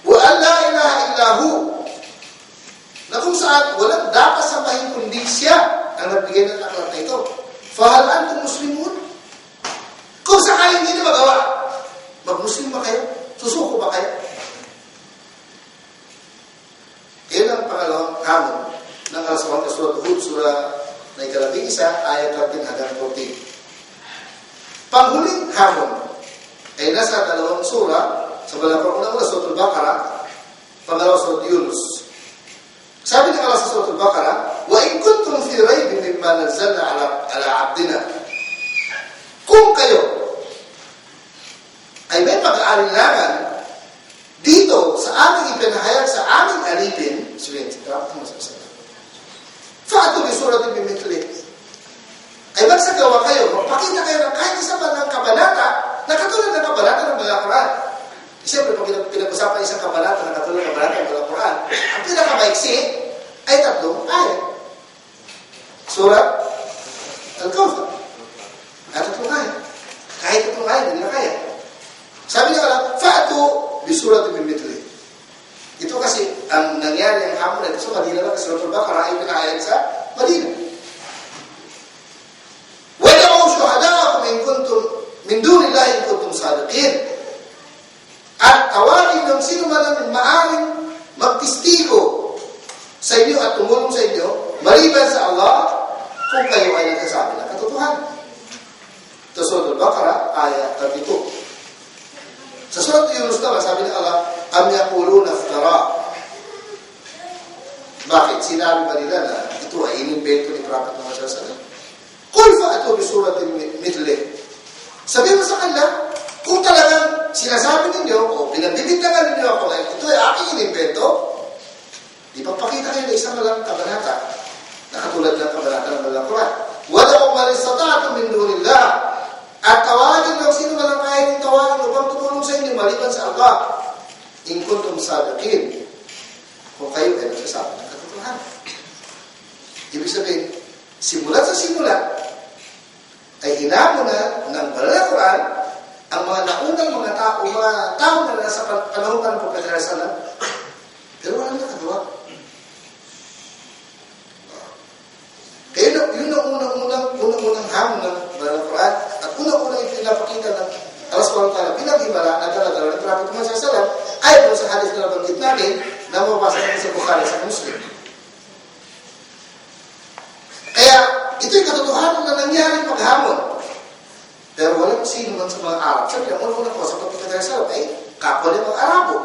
Wa an la ilaha illahu, na kung saan walang dapat sambahin kundi siya ang nagbigay ng aklat na ito. Fahal antum muslimun? Kung sakali hindi na magawa, mag-Muslim ba kayo? Susuko ba kayo? Yan ang pangalawang hamon ng alasawang Surat Hud, Surah na ikalabing isa, ayat 13 hanggang 14. Panghuling hamon ay nasa dalawang surah, sa balapang unang Surat Al-Baqarah, pangalawa Surat Yunus. Sabi ng Allah sa Surat Al-Baqarah, wa in kuntum fi raybin mimma nazzalna ala abdina. Kung kayo ay may pag-aalinlangan dito sa aming ipinahayag sa aming alipin, fa'atu bi suratin min mithlihi. Ay magsagawa kayo, magpakita kayo ng kahit isa pa ng kabanata na katulad ng kabanata ng mga Quran. Siyempre, pag pinag-usapan isang kabanata na katulad ng kabanata ng mga Quran, ang pinakamaiksi ay 3 ayat. Surah Al-Kawthar. At 3 ayat. Kahit 3 ayat, hindi na kaya. Sabi niya lang, fa'atu bi suratin min mithlihi. Ito kasi, ang nangyari ang hamon ito sa Madina lang, kasi Surah Al-Baqarah ay pinahayag sa Madina. وَدَعُوا شُهَدَاءَكُمْ إِن كُنتُمْ مِن دُونِ اللَّهِ إِن كُنتُمْ صَادِقِينَ. At tawagin ng sino man ang maaaring magtistigo sa inyo at tumulong sa inyo, maliban sa Allah, kung kayo ay nagsasabi ng katotohanan. Ito Surah Al-Baqarah, ayat 32. Sa Surah Yunus naman, sabi ng Allah, am yaquluna iftara. Bakit? Sinabi ba nila na ito ay inimbento ni Prophet Muhammad sallallahu alaihi wasallam? Qul fa'atu bi suratin mithlihi. Sabihin mo sa kanila, kung talagang sinasabi ninyo o pinagbibintangan ninyo ako na ito ay aking inimbento, di pagpakita kayo na isang malang kabanata na katulad ng kabanata ng Malang Quran. Wada'u man istata'tum min dunillah. At tawagin ng sino man ang kaya ng tawagin upang tumulong sa inyo maliban sa Allah. In kuntum sadiqin. Kung kayo ay nagsasabi ng katotohanan. Ibig sabihin, simula sa simula, ay hinamo na ng banal na Quran ang mga naunang mga tao na nasa panahon pa ng Prophet Sallallahu. Pero wala na nakagawa. Kaya yun ang unang hamon ng banal na Quran at unang ipinapakita ng Allah subhanahu wa ta'ala pinaghimala na dala-dala ng Prophet Muhammad sallallahu alaihi wasallam ay doon sa hadith na nabanggit natin na mababasa natin sa Bukhari sa Muslim. Kaya ito'y katotohanan na nangyari paghamon. Pero walang sino man sa mga Arab. Siyempre, ang unang ko sa Prophet sallallahu alaihi wasallam ay kapwa ng mga Arabo.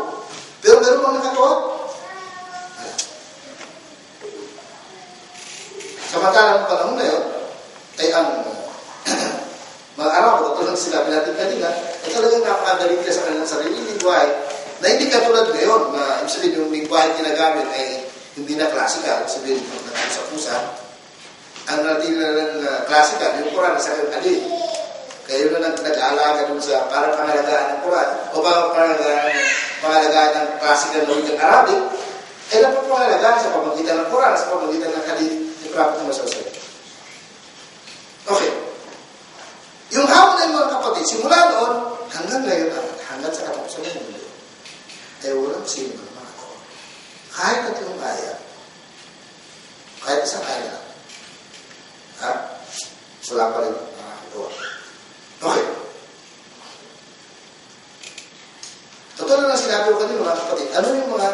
Pero meron bang nakagawa? Samantalang panahon na yun, ay ang mga Arabo, katulad ng sinabi natin kanina, ay talagang napakagaling ka sa kanilang sariling lingwahe na hindi katulad ngayon na ibig sabihin yung lingwahe ginagamit ay hindi na classical, sabihin na pusa-pusa. Ang natin na classical, yung Quran sa hadith. Kaya yun na nag-aalaga dun sa parang pangalagaan ng Quran o pangalagaan ng classical na wikang Arabic ay napapangalagaan sa pamagitan ng Quran, sa pamagitan ng hadith ni Prophet Muhammad sallallahu alaihi wasallam. Okay. Yung hamon ng mga kapatid, simula noon, hanggang ngayon, hanggang sa katapusan ng mundo, ay walang sino ng mga ako. Kahit at yung kaya, kahit isang kaya, wala pa rin makakagawa. Okay. Totoo na sinabi ko kanina mga kapatid, ano yung mga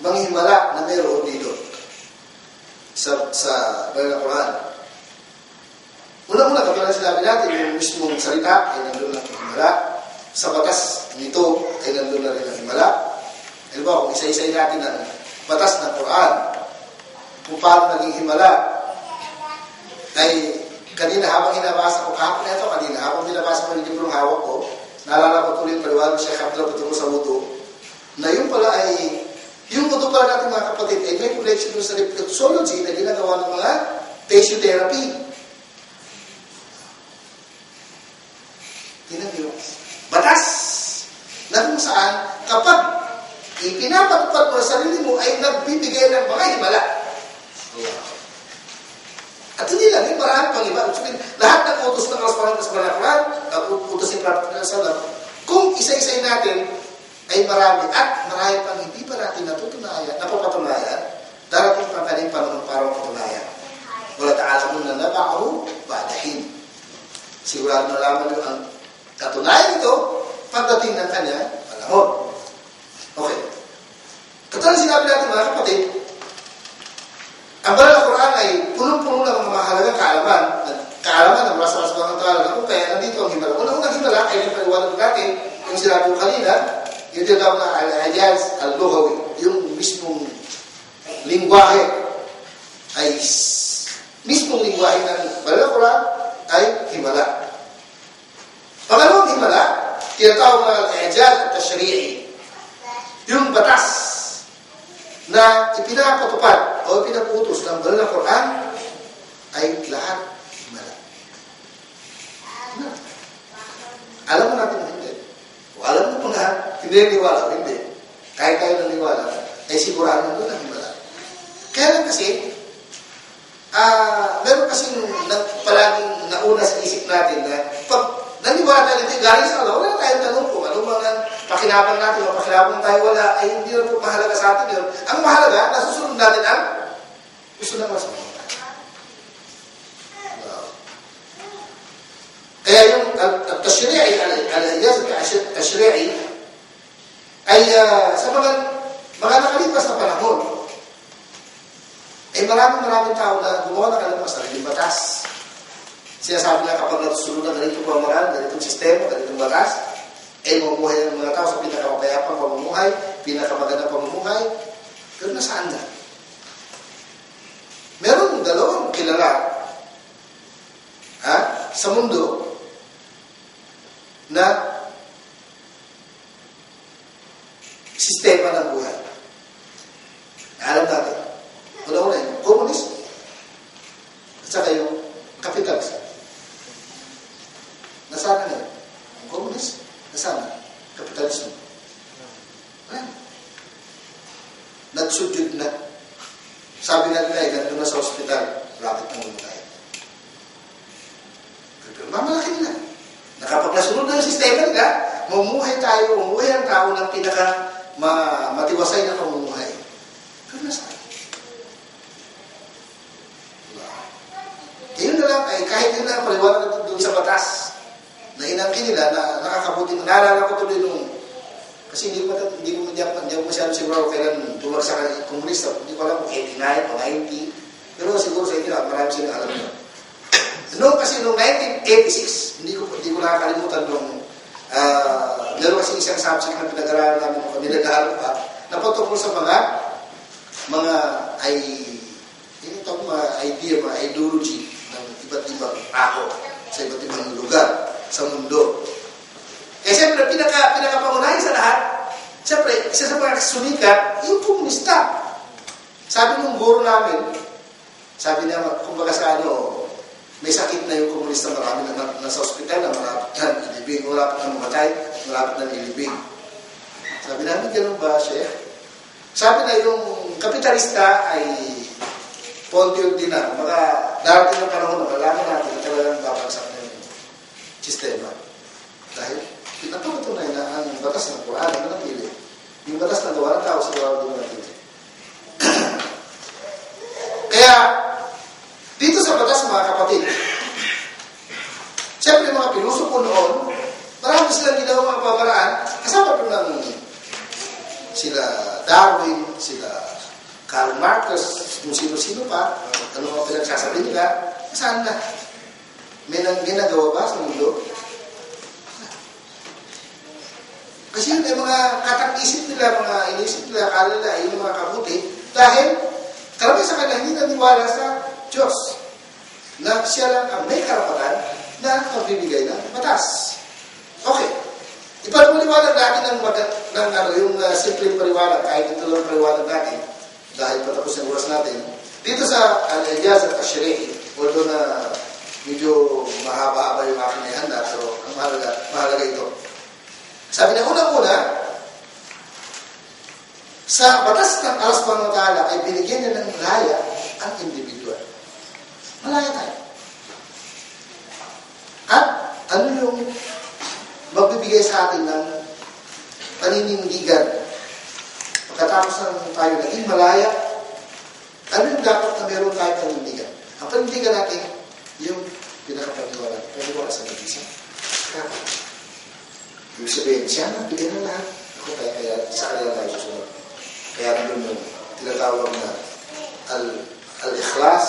manghihimala na mayroon dito sa Banal na Quran? Una-una, kapag sinabi natin, yung mismong salita ay nandun na himala. Sa batas nito ay nandun na rin ang himala. Halimbawa, kung isa-isay natin ang batas ng Quran, kung paano naging himala, ay kanina habang hinabasa ko, kahapon na ito kanina, habang hinabasa ko yung librong hawak ko, naalala ko tuloy yung paliwanag siya kapila patungkol sa wudu, na yung pala ay, yung wudu pala natin mga kapatid, ay may connection sa reflexology na ginagawa ng mga physiotherapy. Tinagyo. Batas na kung saan, kapag ipinapatupad mo sa sarili mo, ay nagbibigay ng mga himala. At hindi lang, yung marami pang iba. Lahat ng utos ng Allah sa Quran, utos ni Prophet Sallallahu, kung isa-isay natin, ay marami. At marami pang hindi pa natin napapatunayan, darating pa kanyang panahon para mapatunayan. Wala ta'alamun na naba'ahu ba'dahin. Sigurado na lamang yung ang katunayan ito pagdating ng kanyang panahon. Okay. Katulad sinabi natin mga kapatid, ang banal na Quran ay punong-puno ng mga mahalagang kaalaman. Kaalaman ng rasa-rasa mga tao na kung kaya nandito ang himala. Unang himala ay napaliwanag natin yung sinabi ko kanina, yung tinatawag na al-ajaz al-lughawi, yung mismong lingwahe ay mismong lingwahe ng banal na Quran ay himala. Pangalawang himala, tinatawag na al-ajaz at-tashri'i, yung batas na ipinapatupad o ipinaputos ng banal na Quran ay lahat himala. Alam mo natin na hindi. O alam mo pa nga, hindi naniwala o hindi. Kahit tayo naniwala, ay sigurado doon ang himala. Kaya lang kasi, meron kasing palaging nauna sa isip natin na pag naniwala tayo natin, galing sa Allah, wala na tayong tanong kung anong mga pakinabang natin o pakinabang tayo wala, ay hindi na po mahalaga sa atin yun. Ang mahalaga, nasusunod natin ang gusto na masunod. Kaya yung al-tashri'i, al-ijaz al-tashri'i ay sa mga nakalipas na panahon ay maraming tao na gumawa ng kanilang sariling batas. Sinasabi na kapag nasusunod na ganito po ang moral, ganitong sistema, ganitong batas, ay mamumuhay ng mga tao sa pinakamapayapang pamumuhay, pinakamagandang pamumuhay, pero nasaan na? Meron dalawang kilala sa mundo na sistema ng buhay. Alam natin. Una-una yung communist at saka yung capitalist. Nasaan na yun? Ang communist, nasaan na? Capitalism. Nagsudyod na. Sabi na nila, ganito na sa ospital, rapid na mumutay. Pero mamalaki nila. Nakapag nasunod na yung sistema nila, mamumuhay ang tao ng matiwasay na pamumuhay. Pero nasaan? Yun na lang, ay kahit yun lang paliwanag na doon sa batas na inangkin nila na nakakabuti. Naalala ko tuloy nung kasi hindi mo masyado siguro kailan tumagsak ang komunista. Hindi ko alam kung 89 o 90. Pero siguro sa inyo, marami silang alam nyo. Kasi noong 1986, hindi ko nakakalimutan nung meron kasi isang subject na pinag-aralan namin kung kami nag-aaral pa na patungkol sa mga idea, mga ideology ng iba't ibang ako sa iba't ibang lugar sa mundo. Kaya siyempre, pinakapangunahin sa lahat, siyempre, isa sa mga sumikat, yung komunista. Sabi nung guro namin, sabi niya, kumbaga sa may sakit na yung komunista, marami na nasa ospital, na malapit na ilibing, malapit na mamatay, malapit na ilibing. Sabi namin, ganun ba, Chef? Sabi na yung kapitalista ay pontiyon din na. Mga darating ng panahon na malaman natin na talagang babagsak na yung sistema. Dahil, pinatutunay na ang batas ng Quran na napili. Yung batas na gawa ng tao sa gawa ng napili. Kaya, dito sa batas mga kapatid, siyempre mga pinuso po noon, marami silang ginawa mga pamaraan, kasama po ng sila Darwin, sila Karl Marx, kung sino-sino pa, ano mga pinagsasabi nila, saan na? May ginagawa ba sa mundo? Kasi yun ay mga katak-isip nila, mga inisip nila, akala nila, yung mga kabuti, dahil karami sa kanila hindi naniwala sa Diyos na siya lang ang may karapatan na magbibigay ng batas. Okay. Ipagpaliwanag natin yung simpleng paliwanag, kahit ito lang paliwanag natin, dahil patapos ang oras natin, dito sa al-ijaz at tashri'i, although na medyo mahaba-haba yung aking ihanda, pero ang mahalaga ito. Sabi na unang-una, sa batas ng Allah subhanahu wa ta'ala ay binigyan niya ng malaya ang individual. Malaya tayo. At ano yung magbibigay sa atin ng paninindigan? Pagkatapos ng tayo naging malaya, ano yung dapat na meron tayong panindigan. Ang panindigan natin, yung pinakapagniwala. Paniwala sa nag-isa. Dapat. Yung sabihin, siya na, bigyan na lahat. Ako kaya sa kanila tayo susunod. Kaya naman yung tinatawag na al-ikhlas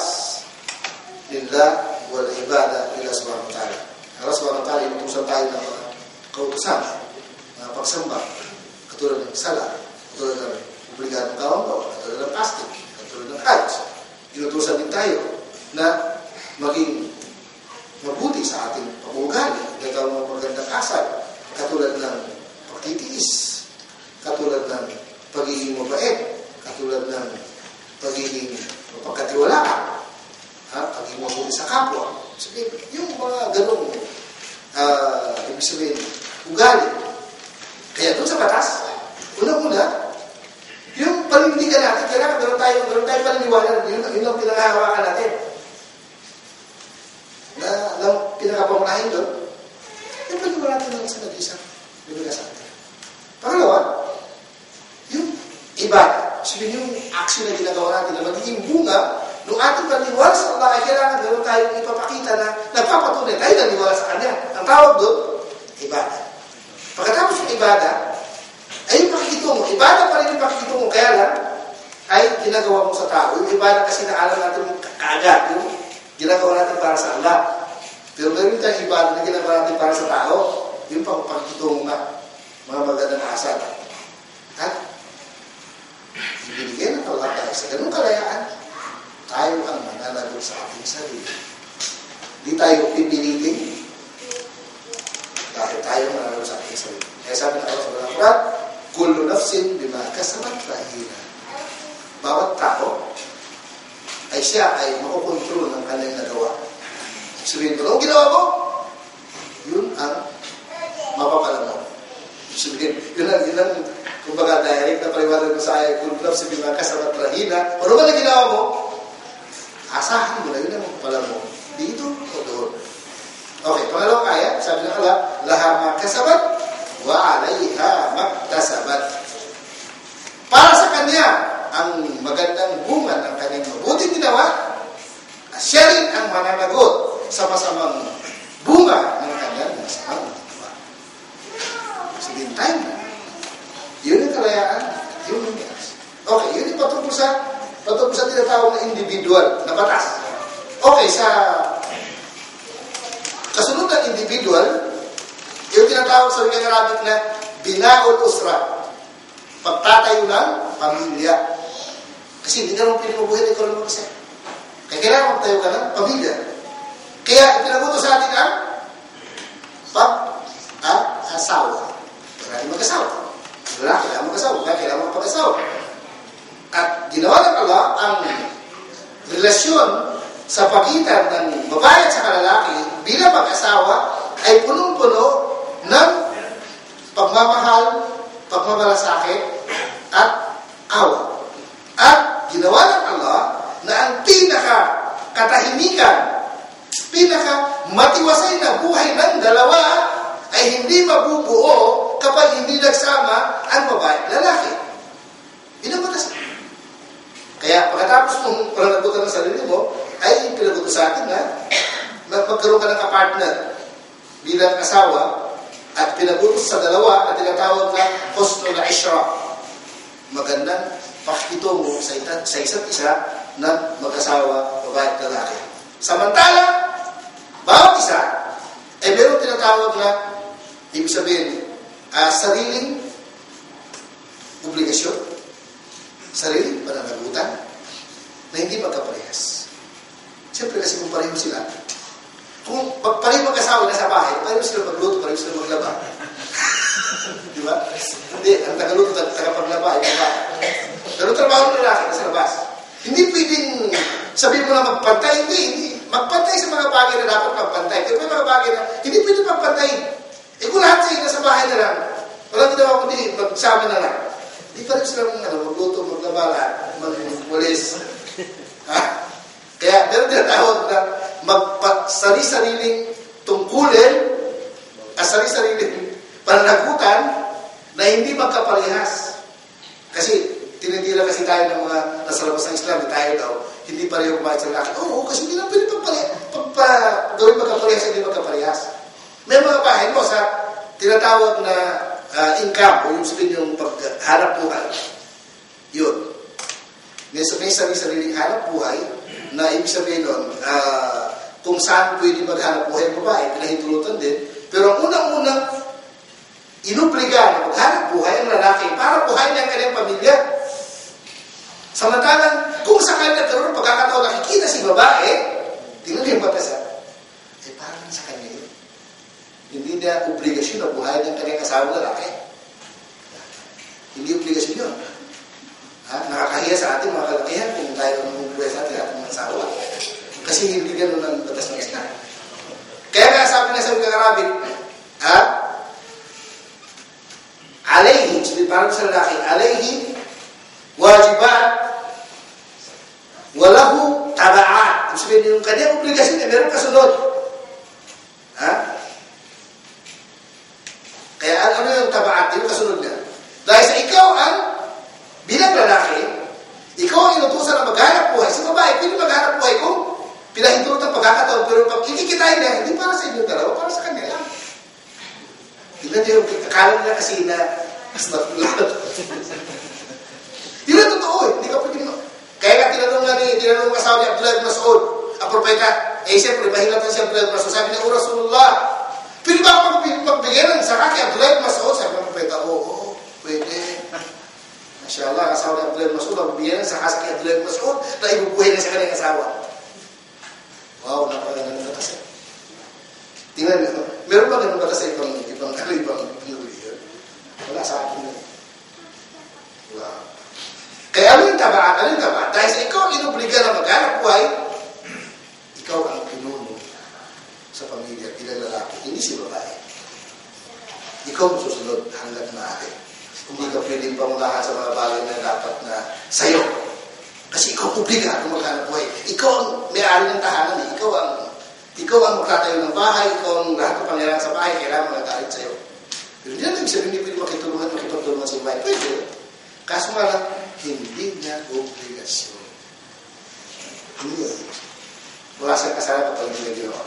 lillah wal-ibada lillah subhanahu wa ta'ala. Allah subhanahu wa ta'ala, inutusan tayo ng mga kautusan, mga pagsamba, katulad ng sala, katulad ng obligadong kawang-kaw, katulad ng fasting, katulad ng hajj. Inutusan din tayo na maging mabuti sa ating pag-uugali, gagawin mga magandang asal, katulad ng pagtitiis, katulad ng pagiging mabait, katulad ng pagiging mapagkatiwalaan, pagiging mabuti sa kapwa. So, yung mga ganong ibig sabihin, ugali. Kaya doon sa batas, unang-una, yung panindigan natin, kailangan meron tayo paniniwala, yun ang pinakahawakan natin. Na pinakapamunahin doon, yung paniniwala natin lang sa nag-isa, yung sa atin. Pangalawa, yung ibadah. Sabihin yung action na ginagawa natin na magiging bunga nung ating paniniwala sa Allah ay kailangan meron tayong ipapakita na nagpapatunay tayo naniwala sa Kanya. Ang tawag doon, ibadah. Pagkatapos yung ibadah, ay yung pakikitungo. Ibadah pa rin yung pakikitungo. Kaya lang, ay ginagawa mo sa tao. Yung ibadah kasi naalam natin kaagad. Yung ginagawa natin para sa Allah. Pero meron tayong ibadah na ginagawa natin para sa tao. Yung pakikitungo nga. Mga magandang asal. At ibinigyan ng Allah tayo sa ganung kalayaan, tayo ang mananagot sa ating sarili. Hindi tayo pipilitin dahil tayo mananagot sa ating sarili. Kaya sabi ng Allah sa Quran, kullu nafsin bima kasabat rahina. Bawat tao ay siya ay makukontrol ng kanyang nagawa. Sabihin ko, anong ginawa mo? Yun ang mapapala mo. Sabihin, yun ang kumbaga direct na paliwanag ko sa ayat kullu nafsin bima kasabat rahina. Ano ba na ginawa mo? Asahan mo na yun ang mapapala mo. Dito o doon. Okay, pangalawang ayat, sabi ng Allah, laha makasabat wa alayha maktasabat. Para sa kanya ang magandang bunga ng kanyang mabuting ginawa, siya rin ang mananagot sa masamang bunga ng kanyang masamang ginawa. Sabihin tayo na. Yun ang kalayaan, yun ang yes. Okay, yun yung patungkol sa tinatawag na individual na batas. Okay, sa kasunod ng individual, yung tinatawag sa wikang Arabic na binaul usra, pagtatayo ng pamilya. Kasi hindi naman pinimubuhay na ikaw lang mag-isa. Kaya kailangan magtayo ka ng pamilya. Kaya ipinaguto sa atin ang pag-asawa. Kailangan mag-asawa. Lalaki, kailangan mag-asawa. Kailangan magpag-asawa. At ginawa ng Allah ang relasyon sa pagitan ng babae at sa lalaki bilang mag-asawa ay punong-puno ng pagmamahal, pagmamalasakit at awa. At ginawa ng Allah na ang pinaka-katahimikan, pinaka-matiwasay na buhay ng dalawa ay hindi mabubuo kapag hindi nagsama ang babae at lalaki. Inabatas. Kaya pagkatapos mong pananagutan ng sarili mo, ay pinaguto sa atin na magkaroon ka ng kapartner bilang asawa at pinagutos sa dalawa at tinatawag na husnul ishra. Magandang pakikitungo sa isa't isa ng mag-asawa, babae at lalaki. Samantala, bawat isa ay meron tinatawag na ibig sabihin sariling obligasyon, sariling pananagutan na hindi magkaparehas. Siyempre kasi kung pareho sila, kung pareho mag-asawa na sa bahay, pareho sila magluto, pareho sila maglaba. Di ba? Hindi, ang tagaluto, tagapaglaba ay babae. Pero trabaho ng lalaki sa labas. Hindi pwedeng sabihin mo na magpantay. Hindi. Magpantay sa mga bagay na dapat magpantay. Pero may mga bagay na hindi pwedeng magpantay. Kung lahat sila nasa bahay na lang, walang ginawa kundi magsama na lang. Hindi pa rin silang magluto, maglaba, magwalis. Ha? Kaya meron tinatawag na magpasari-sariling tungkulin at sari-sariling pananagutan na hindi magkaparehas. Kasi tinitira kasi tayo ng mga nasa labas ng Islam, tayo daw, hindi pareho kumain sa lalaki. Oo, kasi hindi lang pwede gawin magkaparehas, hindi magkaparehas. May mga bahay mo sa tinatawag na income, o yung sabihin yung paghanap buhay. Yun. May sarili-sariling hanap buhay na ibig sabihin nun, kung saan pwede maghanap buhay ang babae, pinahintulutan din. Pero ang unang-unang inubliga na maghanap buhay ang lalaki para buhay niya ang kanyang pamilya. Samantalang, kung sakali nagkaroon ng pagkakataon nakikita si babae, tingnan niyo yung batasan, parang sa kanya yun. Hindi niya obligasyon na buhay ng kanyang kasawang lalaki. Hindi obligasyon yun. Nakakahiya sa ating mga kalakihan kung tayo ang buhay sa ating mga asawa. Kasi hindi ganun ang batas ng Islam. Kaya nga sabi na sa mga Arabik, alayhi, parang sa lalaki, alayhi, wajibat, walahu, taba'at. Ibig sabihin yung kanyang obligasyon ay meron kasunod. Kaya ano yung taba'at? Yung kasunod niya. Dahil sa ikaw ang bilang lalaki, ikaw ang inutusan na maghanap buhay. Sa babae, pwede maghanap buhay kung pinahintulot ang pagkakataon. Pero pag ikikitain na, hindi para sa inyo dalawa, para sa kanya lang. Tignan niyo, akala nila kasi na mas natulad. Yun ang totoo eh. Hindi ka pwede mo. Kaya nga tinanong ng asawa ni Abdullah ibn Mas'ud, ang propeta, siyempre, mahilatan si Abdullah ibn Mas'ud. Sabi niya, Rasulullah, pwede ba ako magbigay ng saka kay Abdullah ibn Mas'ud? Sabi ng propeta, oo, pwede. Masyaallah, asawa ni Abdullah ibn Mas'ud, magbigay ng saka kay Abdullah ibn Mas'ud na ibubuhay na sa kanyang asawa. Wow, napakaganda ng batas eh. Tingnan niyo, meron ba ganun batas sa ibang religion? Wala sa akin yun. Wow. Kaya ano yung tabaan? Ano yung tabaan? Dahil sa ikaw ang inubliga na maghanap buhay, ikaw ang pinuno sa pamilya, bilang lalaki, hindi si babae. Ikaw ang susunod hanggat maaari. Hindi ka pwedeng pamulahan sa mga bagay na dapat na sa'yo. Kasi ikaw obliga kung maghanap buhay. Ikaw ang may-ari ng tahanan. Ikaw ang magtatayo ng bahay. Ikaw ang lahat ng pangyayari sa bahay. Kailangan magtalit sa'yo. Pero hindi natin sabihin, hindi pwede makipagtulungan sa bahay. Pwede. Kaso nga lang, hindi niya obligasyon. Hindi. Wala siyang kasalanan kapag hindi niya ginawa.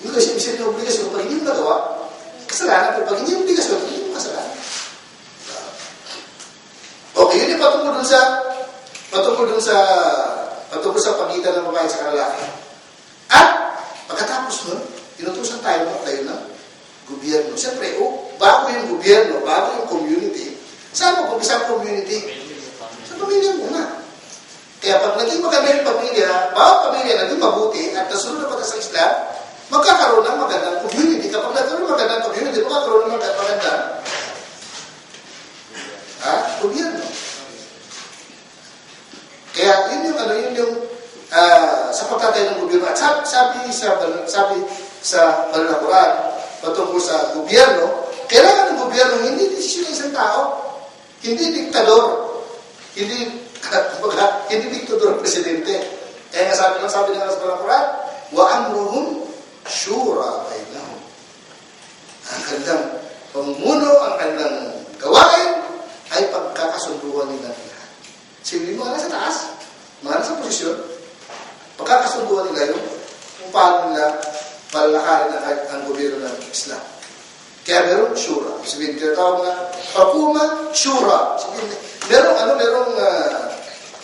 Hindi kasi ibig niya obligasyon. Kapag hindi mo nagawa, kasalanan. Pero pag hindi obligasyon, hindi mo kasalanan. Okay, yun yung patungkol sa pagitan ng babae sa lalaki. At pagkatapos nun, inutusan tayo ng gobyerno. Siyempre, bago yung gobyerno, bago yung community, saan mo kung isang community? Sa pamilya muna. Kaya pag naging maganda yung pamilya, bawat pamilya naging mabuti at nasunod na batas sa Islam, magkakaroon ng magandang community. Kapag nagkaroon ng magandang community, magkakaroon ng magandang gobyerno. Kaya yun yung sa pagtatay ng gobyerno. At sabi sa Banal na Quran, patungkol sa gobyerno, kailangan ng gobyerno hindi desisyon ng isang tao, hindi diktador, hindi diktador presidente. Kaya nga sabi ng Banal na Quran, wa amruhum shura bainahum. Ang kanilang pamumuno, ang kanilang gawain ay pagkakasunduan nila lahat. Siyempre, mga nasa taas, mga nasa posisyon, pagkakasunduan nila yung kung paano nila palakarin ang gobyerno ng Islam. Kaya meron shura. Sabihin, tinatawag na Hukuma Shura.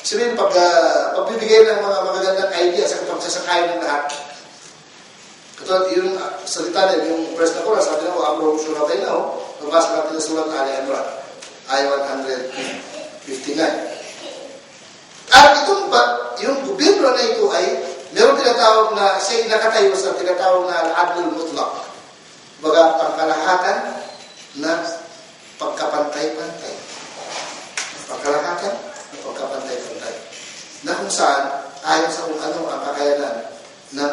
Sabihin, pagbibigay ng mga magagandang idea sa pagsasakay ng lahat. Katulad, yung salita nila, yung verse na Quran, sabi na, Amro Shura tayo na, mabasa natin sa sulat Ali Imran, ay 159. At yung gobyerno na ito ay meron tinatawag na siya nakatayo sa tinatawag na al-adlul mutlaq. Baga, pangkalahatan na pagkapantay-pantay. Pagkalahatan na pagkapantay-pantay. Na kung saan, ayon sa kung ano ang kakayanan ng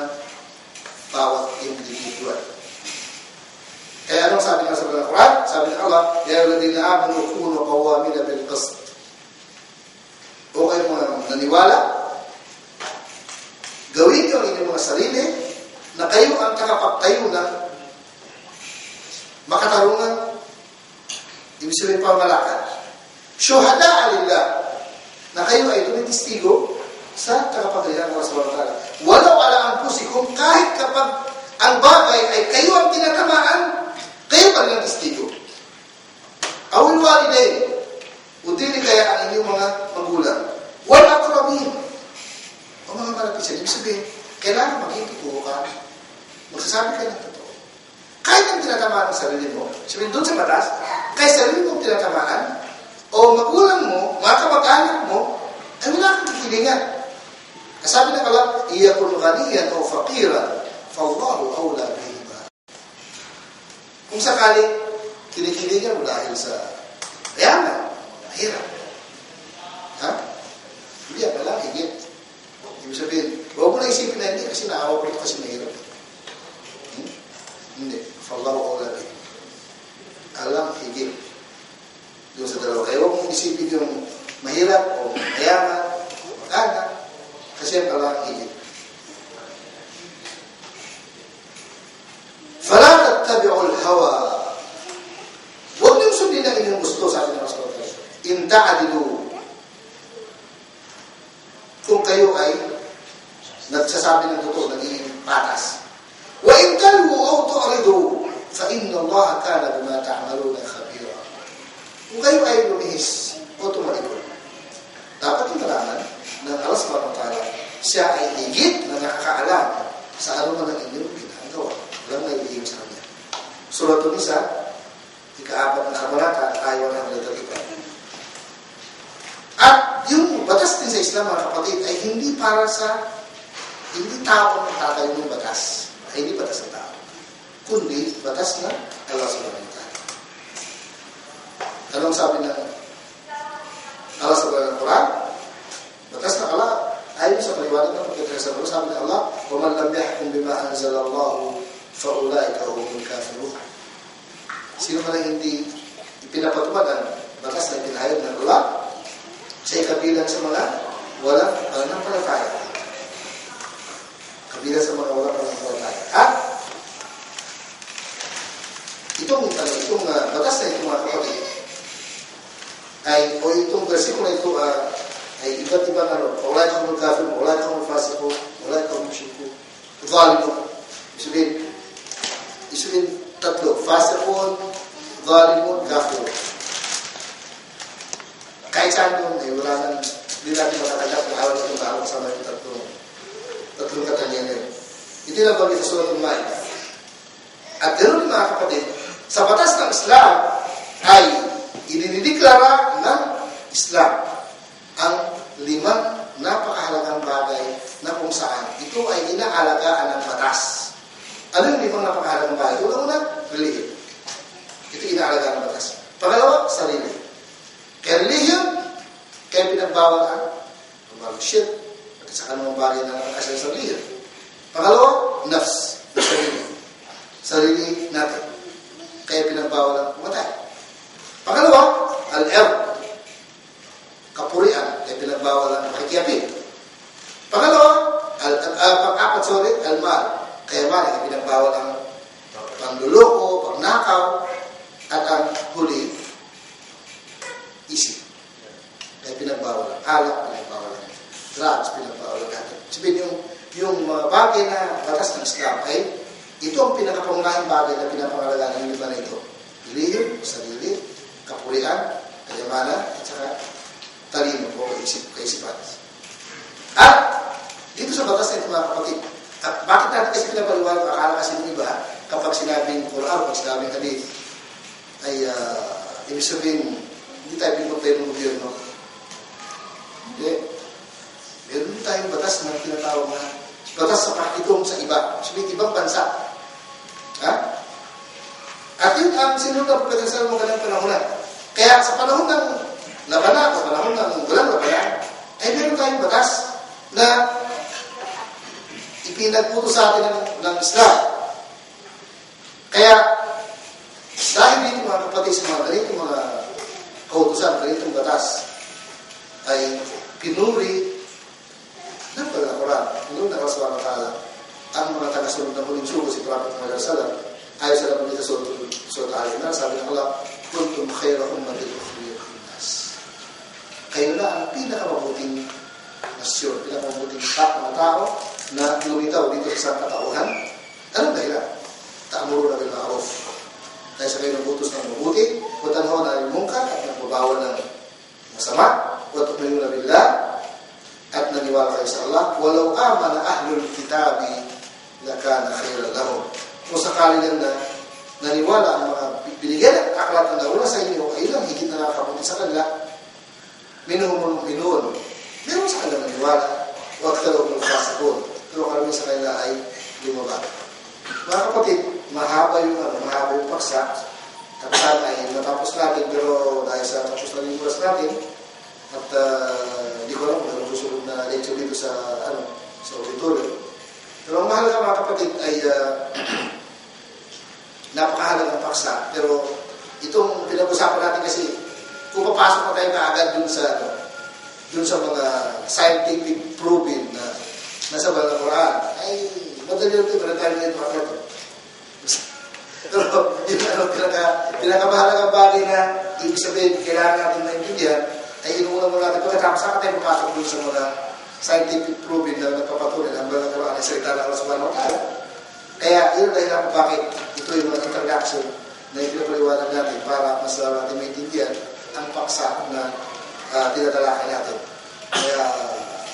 bawat individual. Kaya anong sabi nga sa Quran? Sabi ng Allah, Ya ayyuhalladhina amanu kunu qawwamina bil qist. O kayo mga naniwala, gawin niyo ang inyong mga sarili na kayo ang kakapagtayo ng makatarungan, ibig sabihin pamalakan. Syuhada'a lillah, na kayo ay tumitistigo sa tagapagalitan ng Allah subhanahu wa ta'ala. Walau ala anfusikum, kahit kapag ang bagay ay kayo ang tinatamaan, kayo pa rin ang testigo. Awil walidain, udili kaya ang inyong mga magulang. Wal aqrabin, o mga malapit sa ibig sabihin, kailangan magiging ka, magsasabi ka ng totoo. Kahit ang tinatamaan ng sarili mo, sabihin doon sa batas, kahit sarili mong tinatamaan, o magulang mo, mga kamag-anak mo, ay wala kang kikilingan. Kasabi ng Allah, iyakun ghaniyan o faqiran, fa'allahu awla bihima. Kung sakali, kinikilingan mo dahil sa yaman, mahirap. Ha? Hindi yan pala, higit. Ibig sabihin, huwag mo na isipin na hindi kasi naawa ko ito kasi mahirap. Hindi. Fa'allahu awla bihima. Alam, higit. Doon sa dalawa. Kaya huwag mong isipin yung mahirap o mayaman, mag-anak, kasi yan pala higit. فَلَا تَتَّبِعُوا الْهَوَىٰ. Huwag niyong sundin ang inyong gusto, sabi ng Rasulullah. إِن تَعْدِلُوا. Kung kayo ay nagsasabi ng totoo, naging patas. وَإِن تَلْوُوا أَوْ تُعْرِضُوا فَإِنَّ اللَّهَ كَانَ بِمَا تَعْمَلُونَ خَبِيرًا. Kung kayo ay lumihis o tumalikod, dapat yung malaman ng Allah subhanahu wa ta'ala, siya ay higit na nakakaalam sa ano man ang inyong ginagawa. Walang naibigay sa kanya. Surat An-Nisa, ika-4 na kabanata, ayaw na nagdalipan. At yung batas din sa Islam, mga kapatid, ay hindi para sa, hindi tao ang magtatayo ng batas. Ay hindi batas ng tao. Kundi, batas na Allah subhanahu wa ta'ala. Anong sabi ng Allah subhanahu wa Quran? Batas na Allah, ayon sa paliwanag ng pagkakasal mo, sabi ng Allah, وَمَنْ لَمْ يَحْكُمْ بِمَا أَنزَلَ اللَّهُ فَأُولَٰئِكَ هُمُ الْكَافِرُونَ. Sino man ang hindi ipinapatupad ang batas na pinahayag ng Allah, siya ay kabilang sa mga walang pananampalataya. Kabilang sa mga walang pananampalataya. At itong batas na itong mga kapatid, o itong versikulo na ito ay iba't ibang ulay ka mong kafir, ulay ka mong fasiko, ulay ka mong syuko, zalimun. Isipin tatlo, fasikon, zalimun, kafir. Kahit saan doon, wala nang, hindi natin makatanggap kung awal na itong kasama yung tatlong katangian. Ito lang bagay sa Surat Al-Ma'idah. At ganoon din mga kapatid, sa batas ng Islam ay idinideklara ng Islam ang 5 napakahalagang bagay na kung saan ito ay inaalagaan ng batas. Ano yung 5 napakahalagang bagay? Una, relihiyon. Ito inaalagaan ng batas. Pangalawa, sarili. Kaya relihiyon, kaya pinagbawal ang shirk at sa kanong bagay na nakakasal sa relihiyon. Pangalawa, nafs. Sarili natin. Kaya pinagbawal ang pumatay. Pangalawa, al-ird. Kapurian, kaya pinagbawal ang makikiapin. Pangalawa, pang-apat sa ulit, al-mal. Kaya mali, kaya pinagbawal ang panluloko, pagnakaw, at ang huli, isip. Kaya pinagbawal ang alak, pinagbawal ang drugs, pinagbawal ang natin. Sabihin yung mga bagay na batas ng Islam ay ito ang pinakapangunahing bagay na pinapangalagaan ng iba na ito. Relihiyon, sarili, kapurian, kayamanan, at saka talino o kaisipan. At dito sa batas na ito mga kapatid, at bakit natin kasi pinapaliwanag, akala kasi ng iba, kapag sinabing Quran, kapag sinabing hadith, ay ibig sabihin, hindi tayo pinapay ng gobyerno. Hindi. Meron tayong batas na tinatawag na batas sa pakitong sa iba. Sabihin, ibang bansa. Ha? At yun ang sinunod na pagkakasal mo ganang panahon na. Kaya sa panahon ng labanan, sa panahon ng walang labanan, ay meron tayong batas na ipinagputo sa atin ng Islam. Kaya, dahil dito mga kapatid sa mga ganitong mga kautusan, ganitong batas, ay pinuri ng Quran, pinuri ng Allah subhanahu wa ta'ala, ang mga tagasunod ng huling sugo si Prophet Muhammad sallallahu alaihi wasallam. Ayon sa laban dito sa Surat Al-Imran, sabi ng Allah, kuntum khayra ummatin ukhrijat lin-nas. kayo na ang pinakamabuting nasyon, pinakamabuting mga tao na lumitaw dito sa katauhan. Anong dahilan? Ta'muruna bil ma'ruf. Dahil sa kayo ng utos ng mabuti, wa tanhauna 'anil munkar, at nagbabawal ng masama, wa tu'minuna billah, at naniwala kayo sa Allah. Walau amana ahlul kitabi lakana khairan lahum. Kung sakali lang na naniwala ang mga binigyan at aklat ng nauna sa inyo, ay lang higit na nakakabuti sa kanila. Minuhumul mu'minun. Meron sa kanila naniwala. Wa aktharuhum fasiqun. Pero karamihan sa kanila ay lumaba. Mga kapatid, mahaba yung paksa. At sana ay natapos natin, pero dahil sa tapos na yung oras natin, at hindi ko alam kung anong susunod na lecture dito sa auditorium. Pero ang mahalaga mga kapatid ay napakahalagang paksa. Pero itong pinag-usapan natin kasi, kung papasok na tayo kaagad dun sa mga scientific proven na nasa Banal na Quran, ay madali lang ito, tayo na ito. Pero yung pinakamahalagang bagay na ibig sabihin, kailangan natin maintindihan, ay inuuna mo natin pagkatapos saan tayo papasok dun sa mga scientific proven na nagpapatunay ang Banal na Quran ay salita ng Allah subhanahu wa ta'ala. Kaya yun dahil ako bakit ito yung mga introduction na ipinapaliwanag natin para mas natin maintindihan ang paksa na tinatalakay natin. Kaya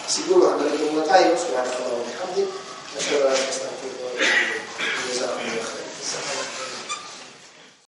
siguro hanggang ito muna tayo. Subhanallahi wa bihamdihi.